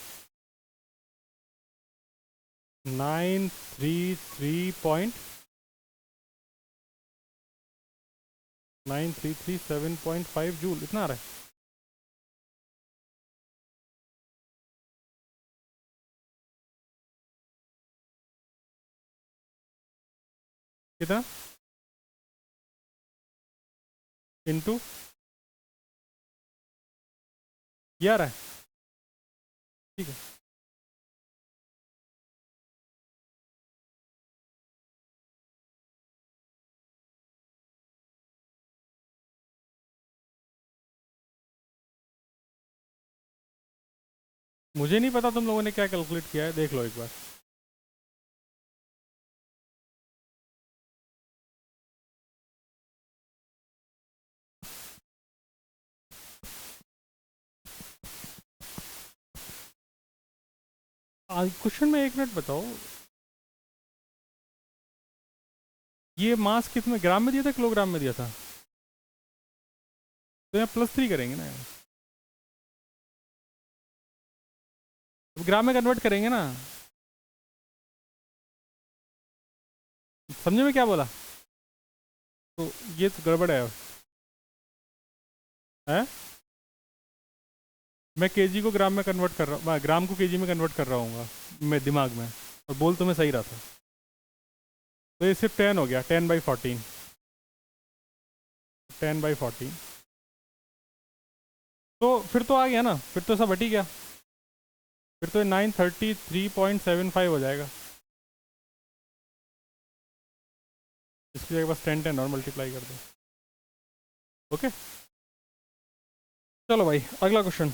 933.9337.5 जूल, इतना आ रहा है। कितना इंटू ये आ रहा है? ठीक है। मुझे नहीं पता तुम लोगों ने क्या कैलकुलेट किया है, देख लो एक बार। क्वेश्चन में 1 मिनट बताओ, ये मास कितने ग्राम में दिया था, किलोग्राम में दिया था? तो यहाँ +3 करेंगे ना यार, तो ग्राम में कन्वर्ट करेंगे ना। समझे में क्या बोला? तो ये तो गड़बड़ है? मैं केजी को ग्राम में कन्वर्ट कर रहा हूँ, ग्राम को केजी में कन्वर्ट कर रहा हूँ मैं दिमाग में, और बोल तो मैं सही रहा था। तो ये सिर्फ 10 हो गया, 10/14, 10/14। तो फिर तो आ गया ना, फिर तो सब हट ही गया, फिर तो 933.75 हो जाएगा। इसकी जगह बस 10 10 और मल्टीप्लाई कर दो। ओके, चलो भाई अगला क्वेश्चन।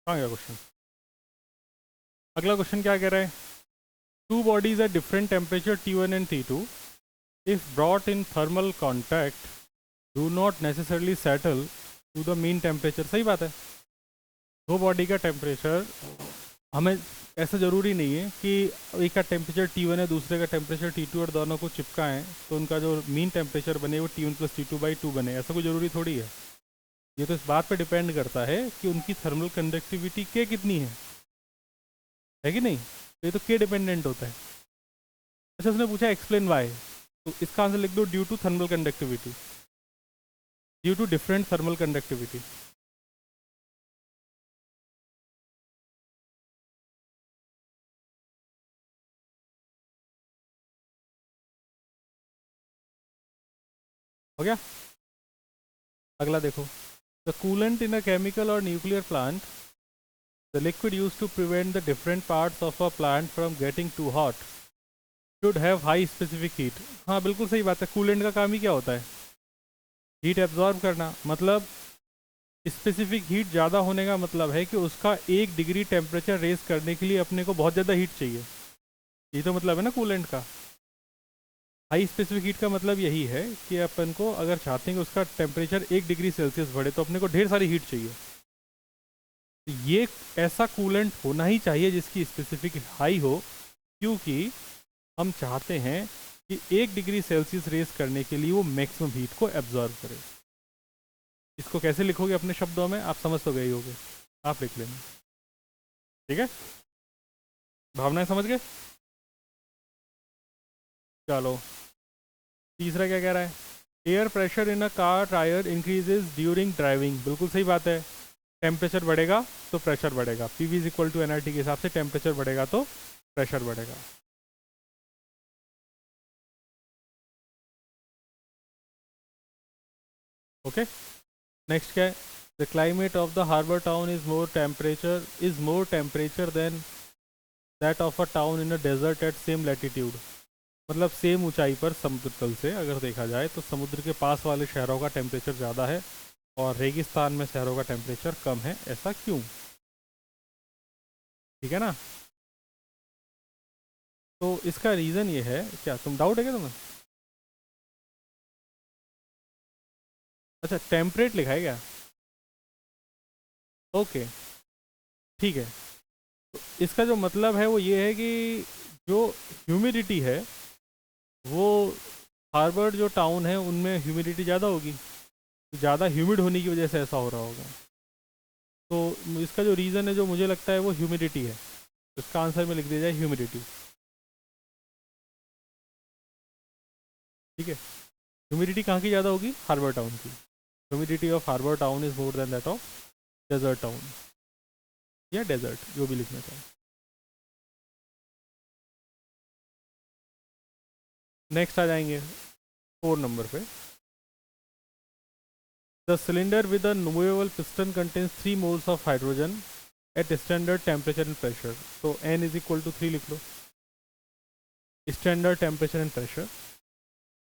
कहाँ गया क्वेश्चन? अगला क्वेश्चन क्या कह रहा है? Two bodies at different temperature T1 and T2 if brought in thermal contact do not necessarily settle to the mean temperature. सही बात है, दो बॉडी का टेम्परेचर हमें ऐसा ज़रूरी नहीं है कि एक का टेम्परेचर T1 है, दूसरे का टेम्परेचर T2 और दोनों को चिपकाएं तो उनका जो मीन टेम्परेचर बने वो T1 + T2/2 बने, ऐसा कोई ज़रूरी थोड़ी है। ये तो इस बात पे डिपेंड करता है कि उनकी थर्मल कंडक्टिविटी के कितनी है कि नहीं? तो ये तो के डिपेंडेंट होता है। अच्छा, उसने पूछा एक्सप्लेन वाई, तो इसका आंसर लिख दो due to thermal conductivity, due to different thermal conductivity. हो गया? अगला देखो, the coolant in a chemical और nuclear plant, the liquid use to prevent the different parts of a plant from getting too hot should have high specific heat. हाँ बिल्कुल सही बात है, कूलेंट का काम ही क्या होता है? हीट एब्जॉर्ब करना। मतलब स्पेसिफिक हीट ज़्यादा होने का मतलब है कि उसका 1 डिग्री टेम्परेचर रेज करने के लिए अपने को बहुत ज़्यादा हीट चाहिए, ये तो मतलब है ना कूलेंट का। हाई स्पेसिफिक हीट का मतलब यही है कि अपन को अगर चाहते हैं कि उसका टेम्परेचर 1 डिग्री सेल्सियस बढ़े तो अपने को ढेर सारी हीट चाहिए। तो ये ऐसा कूलेंट होना ही चाहिए जिसकी स्पेसिफिक हाई हो, क्योंकि हम चाहते हैं कि 1 डिग्री सेल्सियस रेज करने के लिए वो मैक्सिमम हीट को एब्जॉर्ब करे। इसको कैसे लिखोगे अपने शब्दों में, आप समझ तो गए ही होगे, आप लिख लेना। ठीक है, भावनाएं समझ गए? चलो तीसरा क्या कह रहा है? Air pressure in a car tyre increases during driving. बिल्कुल सही बात है, टेम्परेचर बढ़ेगा तो प्रेशर बढ़ेगा, PV = nRT के हिसाब से टेम्परेचर बढ़ेगा तो प्रेशर बढ़ेगा। ओके, नेक्स्ट क्या है? The climate of the harbour town is more temperature than that of a town in a desert at same latitude. मतलब सेम ऊंचाई पर समुद्र तल से अगर देखा जाए तो समुद्र के पास वाले शहरों का टेम्परेचर ज़्यादा है और रेगिस्तान में शहरों का टेम्परेचर कम है, ऐसा क्यों? ठीक है ना? तो इसका रीज़न ये है, क्या तुम डाउट है क्या तुम्हें? अच्छा, टेम्परेट लिखा है क्या? ओके, ठीक है। तो इसका जो मतलब है वो ये है कि जो ह्यूमिडिटी है वो हार्वर्ड जो टाउन है उनमें ह्यूमिडिटी ज़्यादा होगी, ज़्यादा ह्यूमिड होने की वजह से ऐसा हो रहा होगा। तो इसका जो रीज़न है जो मुझे लगता है वो ह्यूमिडिटी है, तो इसका आंसर में लिख दिया जाए ह्यूमिडिटी। ठीक है, ह्यूमिडिटी कहाँ की ज़्यादा होगी? हार्बर टाउन की। Humidity of harbour town is more than that of desert town, या डेजर्ट, जो भी लिखना चाहें। नेक्स्ट आ जाएंगे 4 नंबर पे। The cylinder with a movable piston contains 3 moles of hydrogen at standard temperature and pressure. तो n is equal to 3 लिख लो, standard temperature and pressure.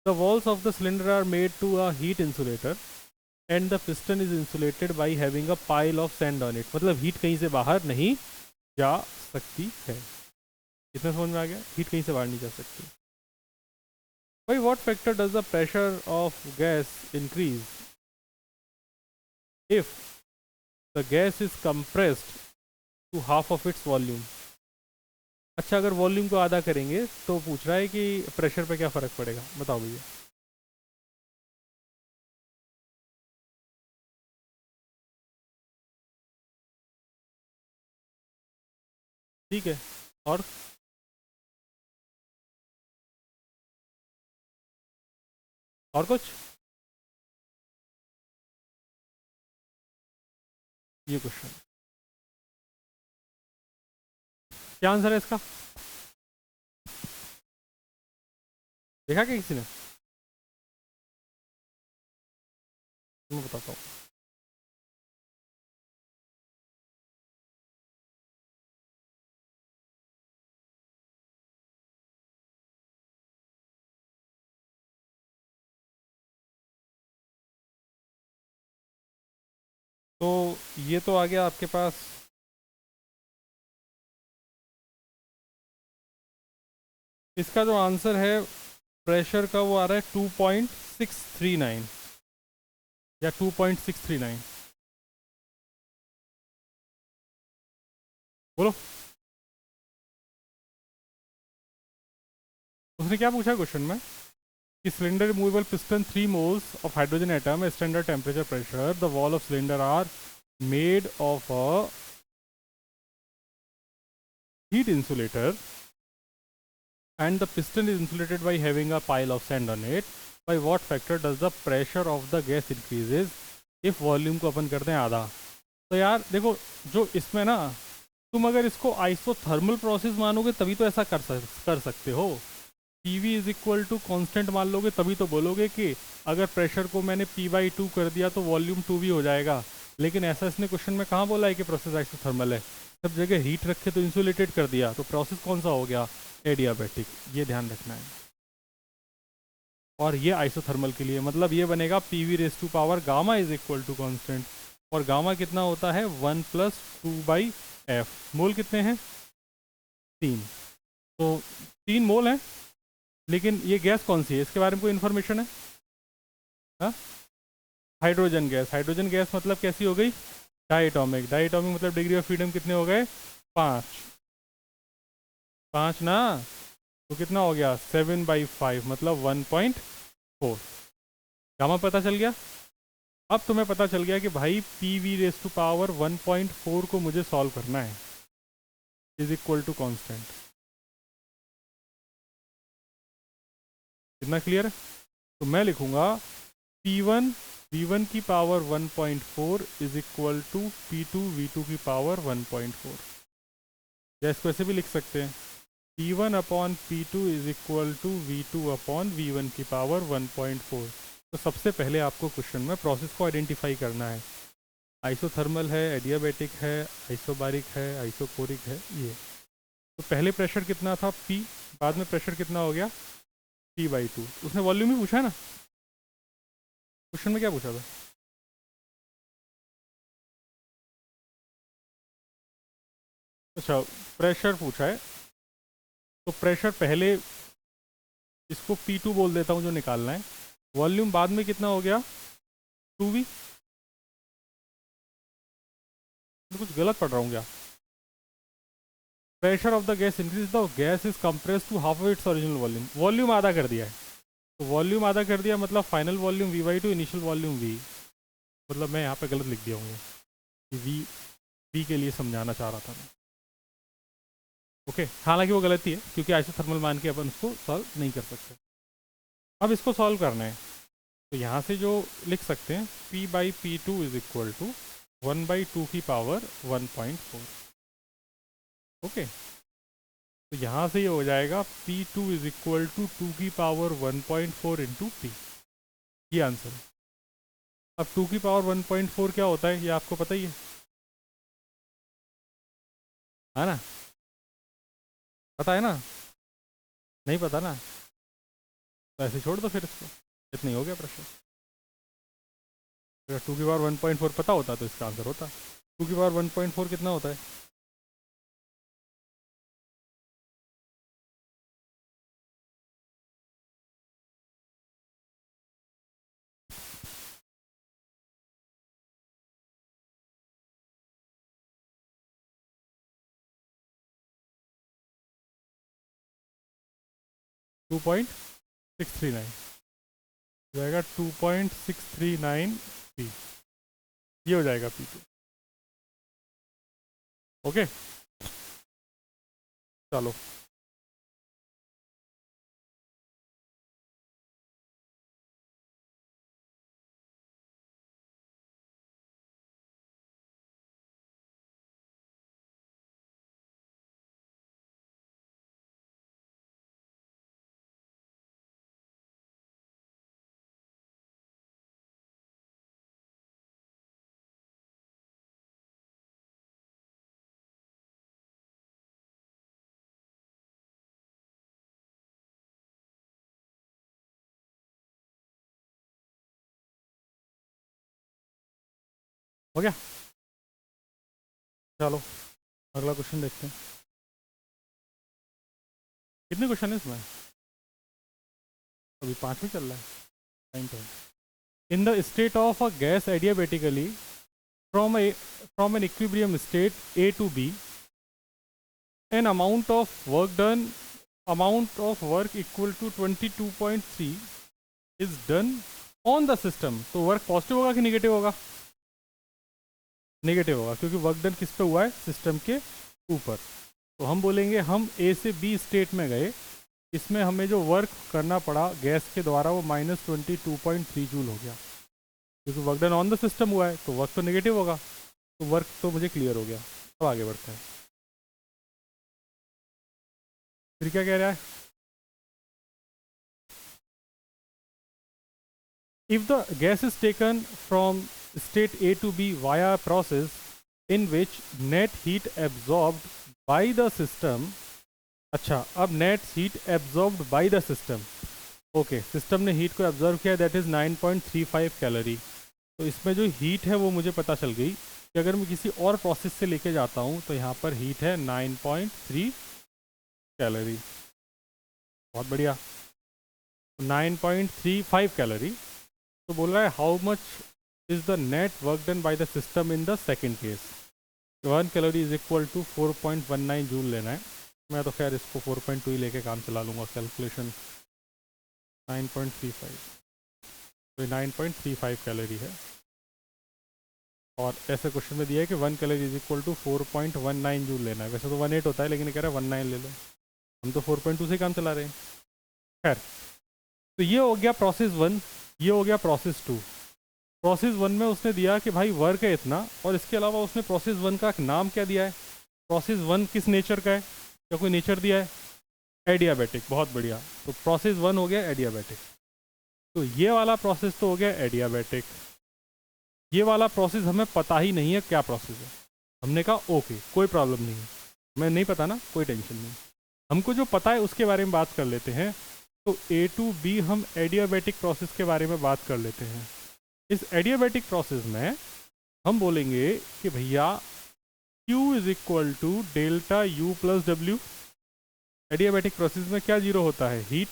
The walls of the cylinder are made to a heat insulator and the piston is insulated by having a pile of sand on it. मतलब heat कहीं से बाहर नहीं जा सकती है। इतना समझ में आ गया? हीट कहीं से बाहर नहीं जा सकती। By what factor does the pressure of gas increase if the gas is compressed to half of its volume? अच्छा, अगर वॉल्यूम को आधा करेंगे तो पूछ रहा है कि प्रेशर पे क्या फ़र्क पड़ेगा, बताओ भैया। ठीक है, और कुछ? ये क्वेश्चन क्या आंसर है इसका? देखा क्या किसी ने? मैं बताता हूँ। तो ये तो आ गया आपके पास, इसका जो आंसर है प्रेशर का वो आ रहा है 2.639 या 2.639। बोलो, उसने क्या पूछा क्वेश्चन में कि cylinder removable piston 3 moles of hydrogen atom standard temperature pressure, the wall of cylinder are made of a heat insulator and the piston is insulated by having a pile of sand on it. By what factor does the pressure of the gas increases if volume को अपन करते हैं आधा? तो यार देखो, जो इसमें ना तुम अगर इसको आइसोथर्मल प्रोसेस मानोगे तभी तो ऐसा कर सकते हो। P is equal to constant मान लोगे तभी तो बोलोगे कि अगर प्रेशर को मैंने P/2 कर दिया तो वॉल्यूम 2 भी हो जाएगा। लेकिन ऐसा इसने क्वेश्चन में कहाँ बोला है कि प्रोसेस आइसोथर्मल है? सब जगह हीट रखे तो इंसुलेटेड कर दिया, तो प्रोसेस कौन सा हो गया? एडियाबैटिक। ये ध्यान रखना है। और ये आइसोथर्मल के लिए मतलब ये बनेगा P⁻⁴ gamma is equal to constant, और गामा कितना होता है 1+2/f। मोल कितने हैं? 3। तो 3 मोल हैं। लेकिन ये गैस कौन सी है, इसके बारे में कोई इन्फॉर्मेशन है? हाँ, हाइड्रोजन गैस। हाइड्रोजन गैस मतलब कैसी हो गई? डायटोमिक। डायटोमिक मतलब डिग्री ऑफ फ्रीडम कितने हो गए? 5। 5 ना, तो कितना हो गया 7/5 मतलब 1.4। गामा पता चल गया। अब तुम्हें पता चल गया कि भाई P⁻⁴ 1.4 को मुझे सॉल्व करना है, इज इक्वल टू कॉन्स्टेंट। कितना क्लियर है? तो मैं लिखूंगा P1 V1 की power 1.4 is equal to P2 V2 की पावर 1.4। या इसको ऐसे भी लिख सकते हैं P1/P2 is equal to V2/V1 की पावर 1.4। तो सबसे पहले आपको क्वेश्चन में प्रोसेस को आइडेंटिफाई करना है। आइसोथर्मल है, एडियाबैटिक है, आइसोबारिक है, आइसोकोरिक है। ये तो पहले प्रेशर कितना था P, बाद में प्रेशर कितना हो गया P/2। उसने वॉल्यूम ही पूछा है ना, क्वेश्चन में क्या पूछा था? अच्छा, प्रेशर पूछा है, तो प्रेशर पहले इसको P2 बोल देता हूँ जो निकालना है। वॉल्यूम बाद में कितना हो गया 2V। मैं कुछ गलत पढ़ रहा हूँ क्या? Pressure of the gas increase, the gas is compress to half of its original volume. Volume आधा कर दिया है, तो वॉल्यूम आधा कर दिया, मतलब final volume V/2 initial volume V। मतलब मैं यहाँ पे गलत लिख दिया हूँ कि V के लिए समझाना चाह रहा था मैं। ओके, हालांकि वो गलती है क्योंकि आइसोथर्मल मान के अपन उसको सॉल्व नहीं कर सकते। अब इसको सॉल्व करना है तो यहाँ से जो लिख सकते हैं P/P2 इज इक्वल टू 1/2 की पावर 1.4। ओके, तो यहाँ से ये हो जाएगा P2 इज इक्वल टू 2 की पावर 1.4 इंटू P। ये आंसर है। अब 2 की पावर 1.4 क्या होता है ये आपको पता ही है ना? पता है ना? नहीं पता ना? तो ऐसे छोड़ दो फिर इसको, इतना ही हो गया प्रश्न। अगर 2 की पावर 1.4 पता होता तो इसका आंसर होता। 2 की पावर 1.4 कितना होता है? Two point six three nine जाएगा 2.639 पी। ये हो जाएगा P2। ओके, चलो। हो गया, चलो अगला क्वेश्चन देखते हैं। कितने क्वेश्चन है इसमें? अभी 5 ही चल रहा है टाइम तो। In the state of a gas adiabatically from an equilibrium state A to B, an amount of work equal to 22.3 is done on the system। तो वर्क पॉजिटिव होगा कि नेगेटिव होगा? नेगेटिव होगा क्योंकि वर्क डन किस पे हुआ है? सिस्टम के ऊपर। तो हम बोलेंगे हम A से B स्टेट में गए, इसमें हमें जो वर्क करना पड़ा गैस के द्वारा वो -22.3 जूल हो गया क्योंकि work done on the system हुआ है, तो वर्क तो नेगेटिव होगा। तो वर्क तो मुझे क्लियर हो गया। अब आगे बढ़ते हैं। फिर क्या कह रहा है? If the gas is taken from state A to B via process in which net heat absorbed by the system। अच्छा, अब net heat absorbed bye the system. Okay, system ने हीट को एब्जॉर्व किया, दैट इज़ 9.35 कैलोरी। तो इसमें जो heat है वो मुझे पता चल गई कि अगर मैं किसी और प्रोसेस से लेके जाता हूँ तो यहाँ पर हीट है 9.3 कैलोरी। बहुत बढ़िया, 9.35 कैलोरी। तो बोल रहा है how much is the net work done by the system in the second case. 1 calorie is equal to 4.19 joule लेना है। मैं तो खैर इसको 4.2 ही लेके काम चला लूँगा। कैलकुलेशन 9.35, तो 9.35 कैलोरी है। और ऐसे क्वेश्चन में दिया है कि 1 calorie is equal to 4.19 joule लेना है। वैसे तो 18 होता है लेकिन ये कह रहा है 19 ले लो। हम तो 4.2 से काम चला रहे हैं। खैर, तो ये हो गया प्रोसेस 1, ये हो गया प्रोसेस 2। प्रोसेस 1 में उसने दिया कि भाई वर्क है इतना, और इसके अलावा उसने प्रोसेस 1 का नाम क्या दिया है? प्रोसेस 1 किस नेचर का है? क्या कोई नेचर दिया है? एडियाबेटिक। बहुत बढ़िया, तो प्रोसेस 1 हो गया एडियाबेटिक। तो ये वाला प्रोसेस तो हो गया एडियाबेटिक। ये वाला प्रोसेस हमें पता ही नहीं है क्या प्रोसेस है। हमने कहा ओके कोई प्रॉब्लम नहीं है, हमें नहीं पता ना, कोई टेंशन नहीं। हमको जो पता है उसके बारे में बात कर लेते हैं। तो A to B हम एडियाबेटिक प्रोसेस के बारे में बात कर लेते हैं। इस एडियाबेटिक प्रोसेस में हम बोलेंगे कि भैया Q is equal to delta U plus W। Adiabatic process में क्या जीरो होता है? हीट।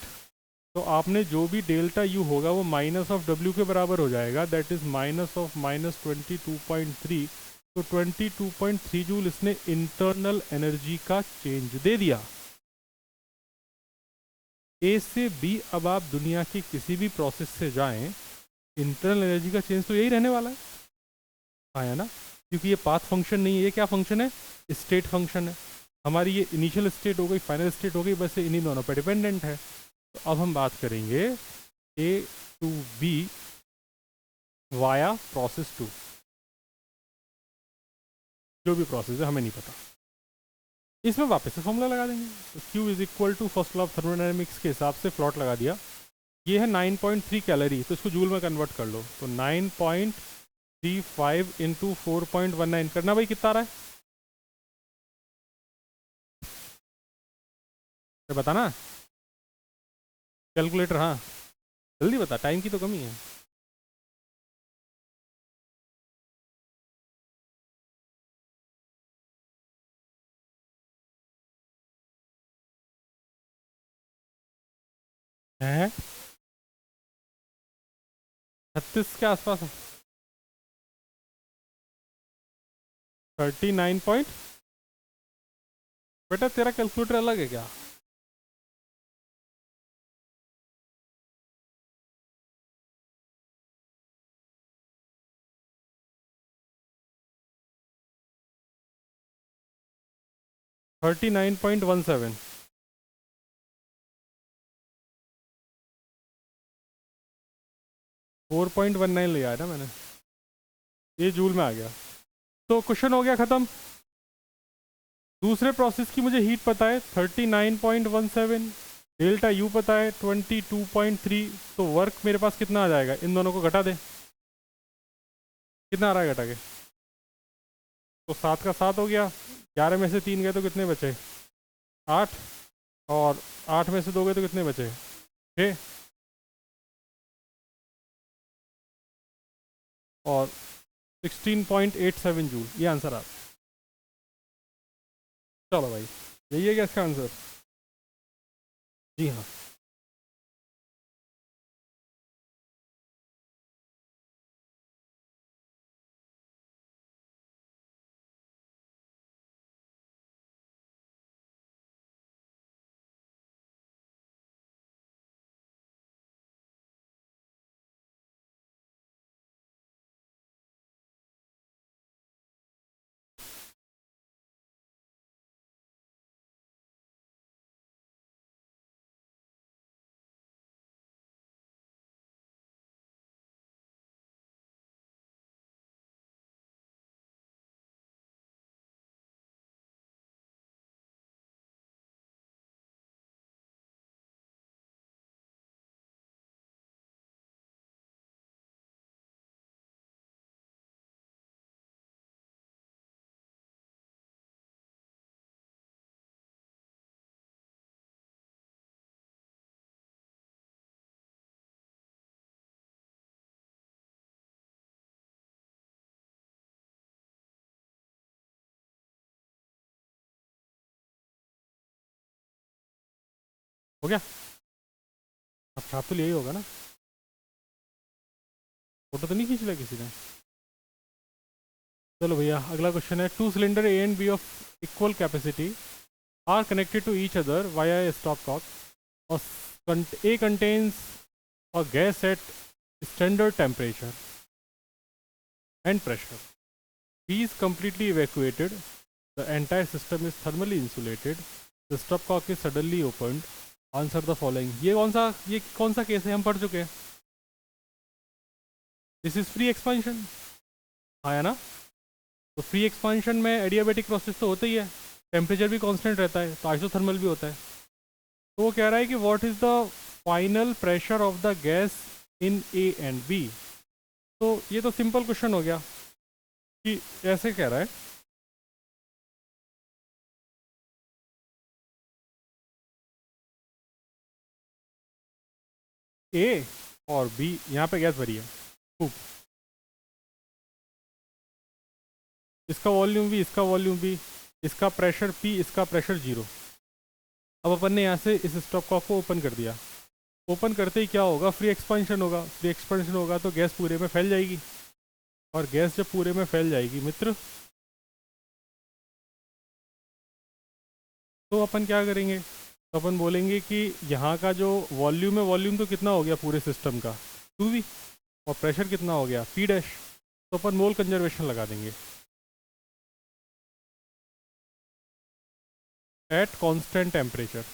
तो आपने जो भी डेल्टा U होगा वो माइनस ऑफ W के बराबर हो जाएगा, दैट इज माइनस ऑफ -22.3। तो 22.3 जूल इसने इंटरनल एनर्जी का चेंज दे दिया। ए से बी अब आप दुनिया की किसी भी प्रोसेस से जाएं, इंटरनल एनर्जी का चेंज तो यही रहने वाला है, आया ना, क्योंकि ये पाथ फंक्शन नहीं है, ये क्या फंक्शन है, स्टेट फंक्शन है। हमारी ये इनिशियल स्टेट हो गई, फाइनल स्टेट हो गई, बस इन्हीं दोनों पर डिपेंडेंट है। तो अब हम बात करेंगे ए टू बी वाया प्रोसेस 2, जो भी प्रोसेस है हमें नहीं पता, इसमें वापस से फॉर्मूला लगा देंगे। तो Q is equal to first law of thermodynamics के हिसाब से प्लॉट लगा दिया। ये है 9.3 कैलोरी, तो इसको जूल में कन्वर्ट कर लो, तो 9.35 इंटू 4.19 करना भाई, कितना आ रहा है, तो बताना कैलकुलेटर, हाँ जल्दी बता, टाइम की तो कमी है। हैं 36 के आसपास है, 39 पॉइंट, बेटा तेरा कैलकुलेटर अलग है क्या? थर्टी 39.17, 4.19 लिया है ना मैंने, ये जूल में आ गया। तो क्वेश्चन हो गया ख़त्म। दूसरे प्रोसेस की मुझे हीट पता है 39.17, डेल्टा यू पता है 22.3, तो वर्क मेरे पास कितना आ जाएगा, इन दोनों को घटा दे, कितना आ रहा है घटा के, तो 7 का 7 हो गया, 11 में से 3 गए तो कितने बचे, 8, और 8 में से 2 गए तो कितने बचे, 6, और 16.87 जूल, ये आंसर आ। चलो भाई, यही है क्या इसका आंसर? जी हाँ। हो गया, अब छाप तो यही होगा ना, फोटो तो नहीं खींच लिया किसी ने? चलो भैया अगला क्वेश्चन है, two cylinder A and B of equal capacity are connected to each other via a stopcock. A contains a gas at standard temperature and pressure. B is completely evacuated. The entire system is thermally insulated. The stopcock is suddenly opened. Answer the following. ये कौन सा case है, हम पढ़ चुके हैं। This is free expansion, आया ना। तो फ्री एक्सपांशन में एडियाबैटिक प्रोसेस तो होता ही है, टेम्परेचर भी कांस्टेंट रहता है, तो आइसोथर्मल भी होता है। तो वो कह रहा है कि what is the final pressure of the gas in A and B. तो ये तो सिंपल क्वेश्चन हो गया कि ऐसे कह रहा है, ए और बी, यहाँ पे गैस भरी है खूब, इसका वॉल्यूम भी, इसका वॉल्यूम भी, इसका प्रेशर पी, इसका प्रेशर 0। अब अपन ने यहाँ से इस स्टॉप कॉक को ओपन कर दिया, ओपन करते ही क्या होगा, फ्री एक्सपेंशन होगा। फ्री एक्सपेंशन होगा तो गैस पूरे में फैल जाएगी, और गैस जब पूरे में फैल जाएगी मित्र, तो अपन क्या करेंगे, तो अपन बोलेंगे कि यहाँ का जो वॉल्यूम है, वॉल्यूम तो कितना हो गया पूरे सिस्टम का 2v, और प्रेशर कितना हो गया P डैश। तो अपन मोल कंजर्वेशन लगा देंगे एट कांस्टेंट टेम्परेचर।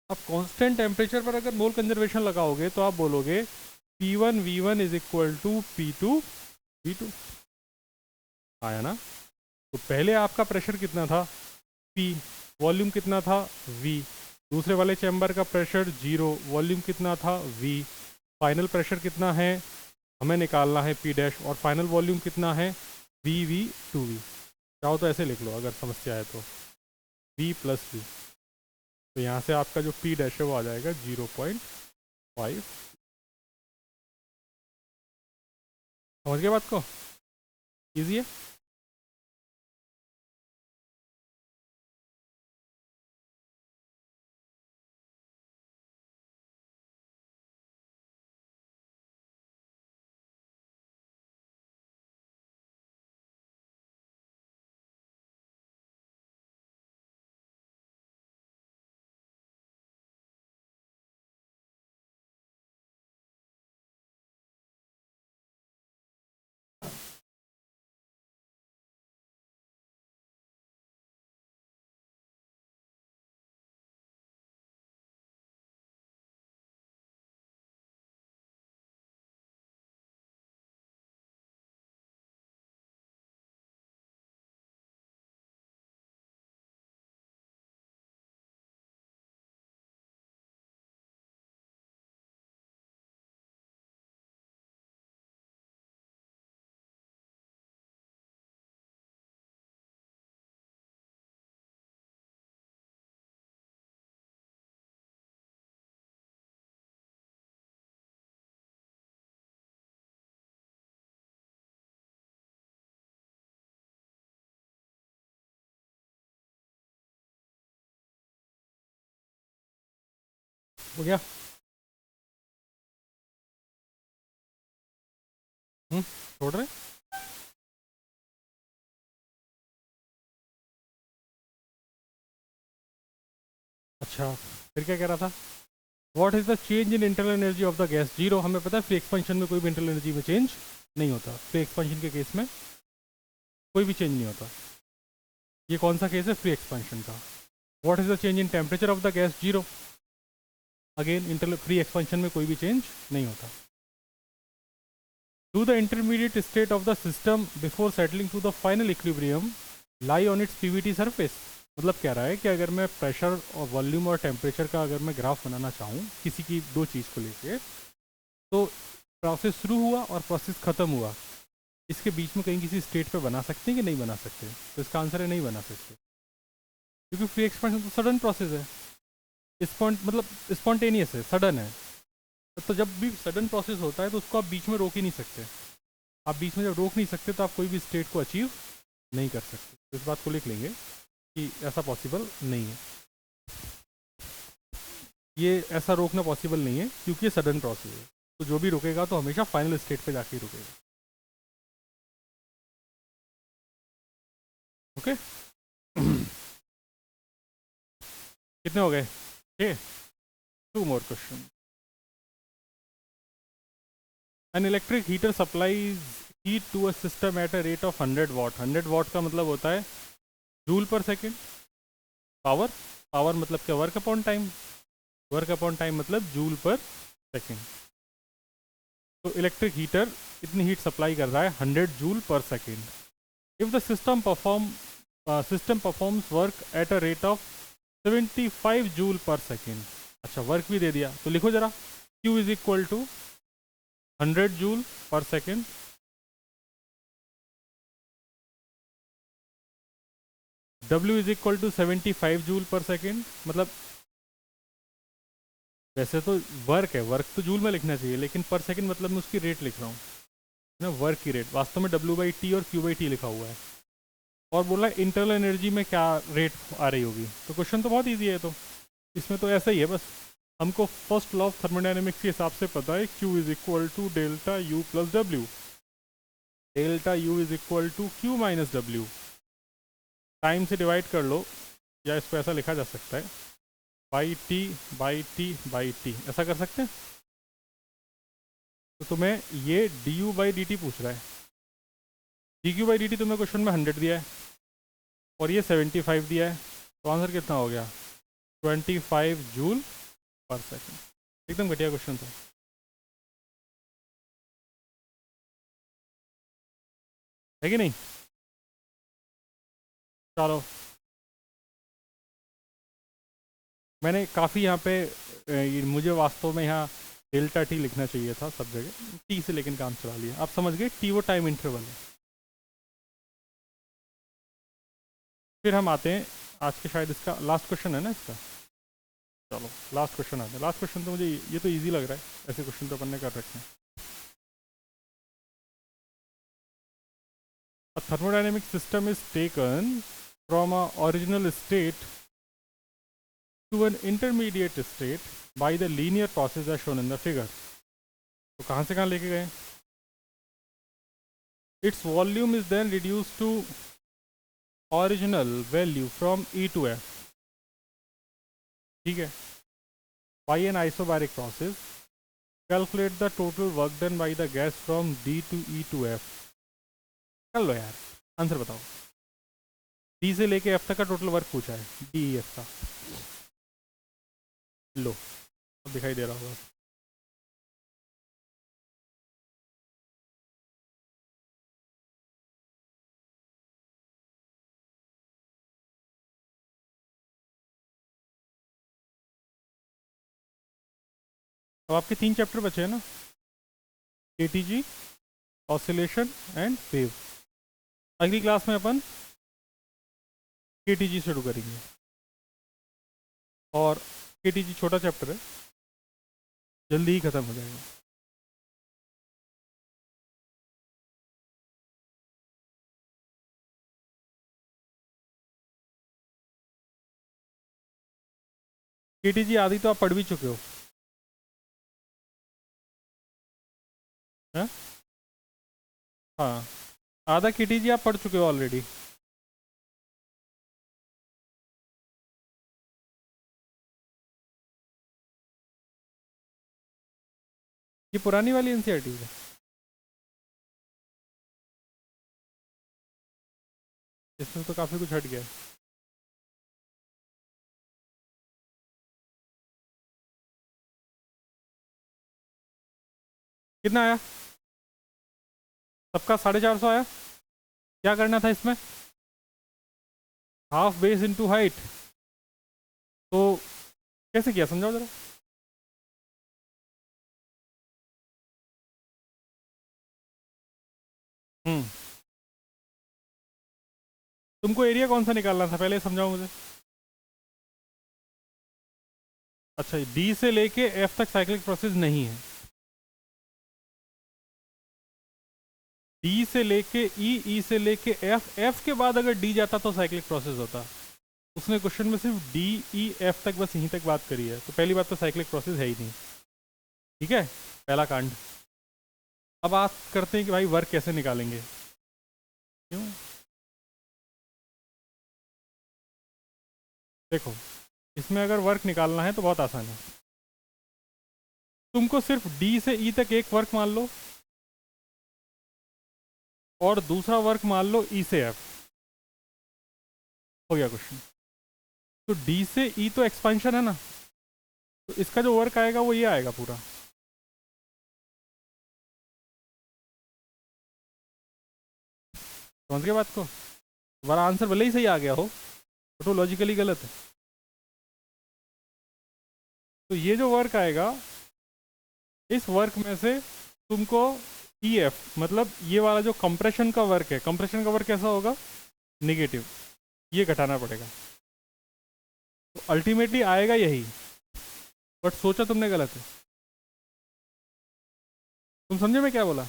अब कांस्टेंट टेम्परेचर पर अगर मोल कंजर्वेशन लगाओगे तो आप बोलोगे P1 V1 is equal to P2 V2। आया ना। तो पहले आपका प्रेशर कितना था P, वॉल्यूम कितना था V, दूसरे वाले चैम्बर का प्रेशर 0, वॉल्यूम कितना था V, फाइनल प्रेशर कितना है हमें निकालना है P डैश, और फाइनल वॉल्यूम कितना है VV2V। चाहो तो ऐसे लिख लो अगर समस्या है तो V प्लस V। तो यहाँ से आपका जो P डैश है वो आ जाएगा 0.5। समझ गए बात को? ईजी है। हो गया। छोड़ रहे। अच्छा, फिर क्या कह रहा था? What is the change in internal energy of the gas? Zero. हमें पता है फ्री एक्सपेंशन में कोई भी इंटरनल एनर्जी में चेंज नहीं होता। फ्री एक्सपेंशन के केस में कोई भी चेंज नहीं होता। ये कौन सा केस है? फ्री एक्सपेंशन का। What is the change in temperature of the gas? Zero. Again inter free expansion में कोई भी चेंज नहीं होता। Do the intermediate state of the system before settling to the final equilibrium lie on its PVT surface. मतलब कह रहा है कि अगर मैं प्रेशर और वॉल्यूम और टेम्परेचर का अगर मैं ग्राफ बनाना चाहूँ किसी की दो चीज़ को लेके, तो प्रोसेस शुरू हुआ और प्रोसेस ख़त्म हुआ, इसके बीच में कहीं किसी स्टेट पे बना सकते हैं कि नहीं बना सकते? तो इसका आंसर है नहीं बना सकते, क्योंकि फ्री एक्सपेंशन तो सडन प्रोसेस है। मतलब स्पॉन्टेनियस है, सडन है। तो जब भी सडन प्रोसेस होता है तो उसको आप बीच में रोक ही नहीं सकते। आप बीच में जब रोक नहीं सकते तो आप कोई भी स्टेट को अचीव नहीं कर सकते। तो इस बात को लिख लेंगे कि ऐसा पॉसिबल नहीं है, ये ऐसा रोकना पॉसिबल नहीं है क्योंकि ये सडन प्रोसेस है। तो जो भी रुकेगा तो हमेशा फाइनल स्टेट पे जाके ही रुकेगा। ओके। कितने हो गए? 6। 2 more question. An electric heater supplies heat to a system at a rate of 100 watt. 100 watt का मतलब होता है joule per second. Power, power मतलब क्या? Work upon time. Work upon time मतलब जूल पर सेकेंड। तो इलेक्ट्रिक हीटर इतनी heat supply कर रहा है 100 joule per second. If the system performs work at a rate of 75 joule per second. अच्छा, work भी दे दिया तो लिखो जरा। Q is equal to 100 joule per second W is equal to 75 joule per second. मतलब वैसे तो वर्क है, वर्क तो जूल में लिखना चाहिए, लेकिन पर सेकेंड मतलब मैं उसकी रेट लिख रहा हूँ ना, वर्क की रेट। वास्तव में W/T और Q/T लिखा हुआ है। और बोला इंटरनल एनर्जी में क्या रेट आ रही होगी। तो क्वेश्चन तो बहुत ईजी है। तो इसमें तो ऐसा ही है, बस हमको फर्स्ट लॉ ऑफ थर्मोडायनेमिक्स के हिसाब से पता है Q is equal to delta U plus W। Delta U is equal to Q minus W। Time से डिवाइड कर लो, या इसको ऐसा लिखा जा सकता है by T by T by T, ऐसा कर सकते हैं। तो तुम्हें ये D U by D T पूछ रहा है, D Q by D T तुम्हें क्वेश्चन में 100 दिया है और ये 75 दिया है, तो आंसर कितना हो गया 25 जूल पर सेकेंड। एकदम घटिया क्वेश्चन था। है कि नहीं? चलो, मैंने काफ़ी यहाँ पे मुझे वास्तव में यहाँ डेल्टा टी लिखना चाहिए था सब जगह, टी से लेकिन काम चला लिया। आप समझ गए, टी वो टाइम इंटरवल है। फिर हम आते हैं आज के, शायद इसका लास्ट क्वेश्चन है ना इसका। चलो लास्ट क्वेश्चन आते हैं। लास्ट क्वेश्चन तो मुझे ये तो इजी लग रहा है, ऐसे क्वेश्चन तो अपन ने कर रखे हैं। A thermodynamic system is taken from a original state to an intermediate state by the linear process as shown in the figure. तो कहाँ से कहाँ लेके गए? Its volume is then reduced to original value from E to F. ठीक है? By an isobaric process, calculate the total work done by the gas from D to E to F. कर लो यार, आंसर बताओ। D से लेके F तक का total work पूछा है, डी ई एफ का। लो अब दिखाई दे रहा होगा। अब आपके 3 चैप्टर बचे हैं ना, केटीजी, ऑसिलेशन एंड वेव। अगली क्लास में अपन केटीजी शुरू करेंगे, और केटीजी छोटा चैप्टर है, जल्दी ही खत्म हो जाएगा। केटीजी आदि तो आप पढ़ भी चुके हो है? हाँ, आधा केटीजी आप पढ़ चुके हो ऑलरेडी। ये पुरानी वाली एनसीईआरटी है। इसमें तो काफ़ी कुछ हट गया है। कितना आया? सबका 450 आया। क्या करना था इसमें? Half base into height. तो कैसे किया, समझाओ जरा। हम्म, तुमको एरिया कौन सा निकालना था पहले समझाओ मुझे। अच्छा, डी से लेके एफ तक साइक्लिक प्रोसेस नहीं है, डी से लेके ई, ई से लेके एफ, एफ के बाद अगर डी जाता तो साइक्लिक प्रोसेस होता। उसने क्वेश्चन में सिर्फ डी ई एफ तक, बस यहीं तक बात करी है, तो पहली बात तो साइक्लिक प्रोसेस है ही नहीं। ठीक है, पहला कांड। अब बात करते हैं कि भाई वर्क कैसे निकालेंगे। क्यों? देखो, इसमें अगर वर्क निकालना है तो बहुत आसान है। तुमको सिर्फ डी से ई तक एक वर्क मान लो, और दूसरा वर्क मान लो ई से एफ। हो गया क्वेश्चन। तो डी से ई तो एक्सपेंशन है ना, तो इसका जो वर्क आएगा वो ये आएगा पूरा। समझ गए बात को? तुम्हारा आंसर भले ही सही आ गया हो, तो लॉजिकली गलत है। तो ये जो वर्क आएगा, इस वर्क में से तुमको ई एफ, मतलब ये वाला जो कंप्रेशन का वर्क है, कंप्रेशन का वर्क कैसा होगा, निगेटिव, ये घटाना पड़ेगा। तो अल्टीमेटली आएगा यही, बट सोचा तुमने गलत है। तुम समझे मैं क्या बोला?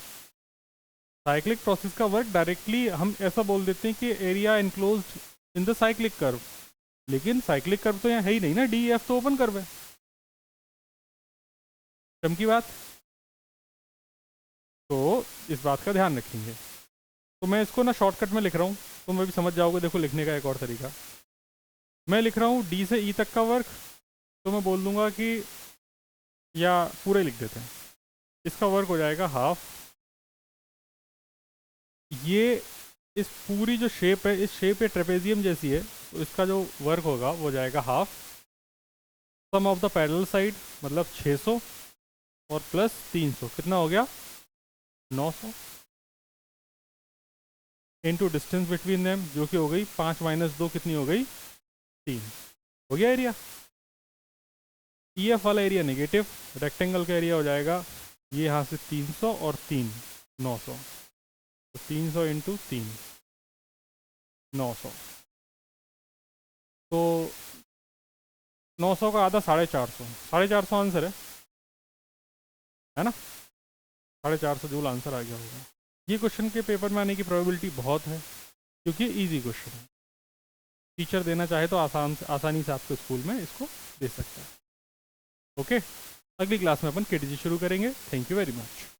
साइक्लिक प्रोसेस का वर्क डायरेक्टली हम ऐसा बोल देते हैं कि area enclosed in the cyclic curve, लेकिन साइक्लिक कर्व तो यहाँ है ही नहीं ना, डी एफ तो ओपन कर्व है। चमकी बात। तो इस बात का ध्यान रखेंगे। तो मैं इसको ना शॉर्टकट में लिख रहा हूँ, तो मैं भी समझ जाओगे। देखो लिखने का एक और तरीका, मैं लिख रहा हूँ डी से ई तक का वर्क, तो मैं बोल दूंगा कि, या पूरे लिख देते हैं, इसका वर्क हो जाएगा हाफ। ये इस पूरी जो शेप है, इस शेप ये ट्रेपेजियम जैसी है, तो इसका जो वर्क होगा वो जाएगा half. Sum of the parallel side मतलब 600 और प्लस 300 कितना हो गया 900, इनटू डिस्टेंस बिटवीन देम जो कि हो गई 5 माइनस 2 कितनी हो गई 3। हो गया एरिया। ई एफ वाला एरिया नेगेटिव, रेक्टेंगल का एरिया हो जाएगा ये यहाँ से 300 और 3 900, तो 300 इंटू 3 900, तो 900 का आधा 450, 450 आंसर है ना, 450 जूल आंसर आ गया होगा। ये क्वेश्चन के पेपर में आने की प्रोबेबिलिटी बहुत है क्योंकि इजी क्वेश्चन है। टीचर देना चाहे तो आसानी से आपके स्कूल में इसको दे सकता है। ओके, अगली क्लास में अपन केटीजी शुरू करेंगे। Thank you very much.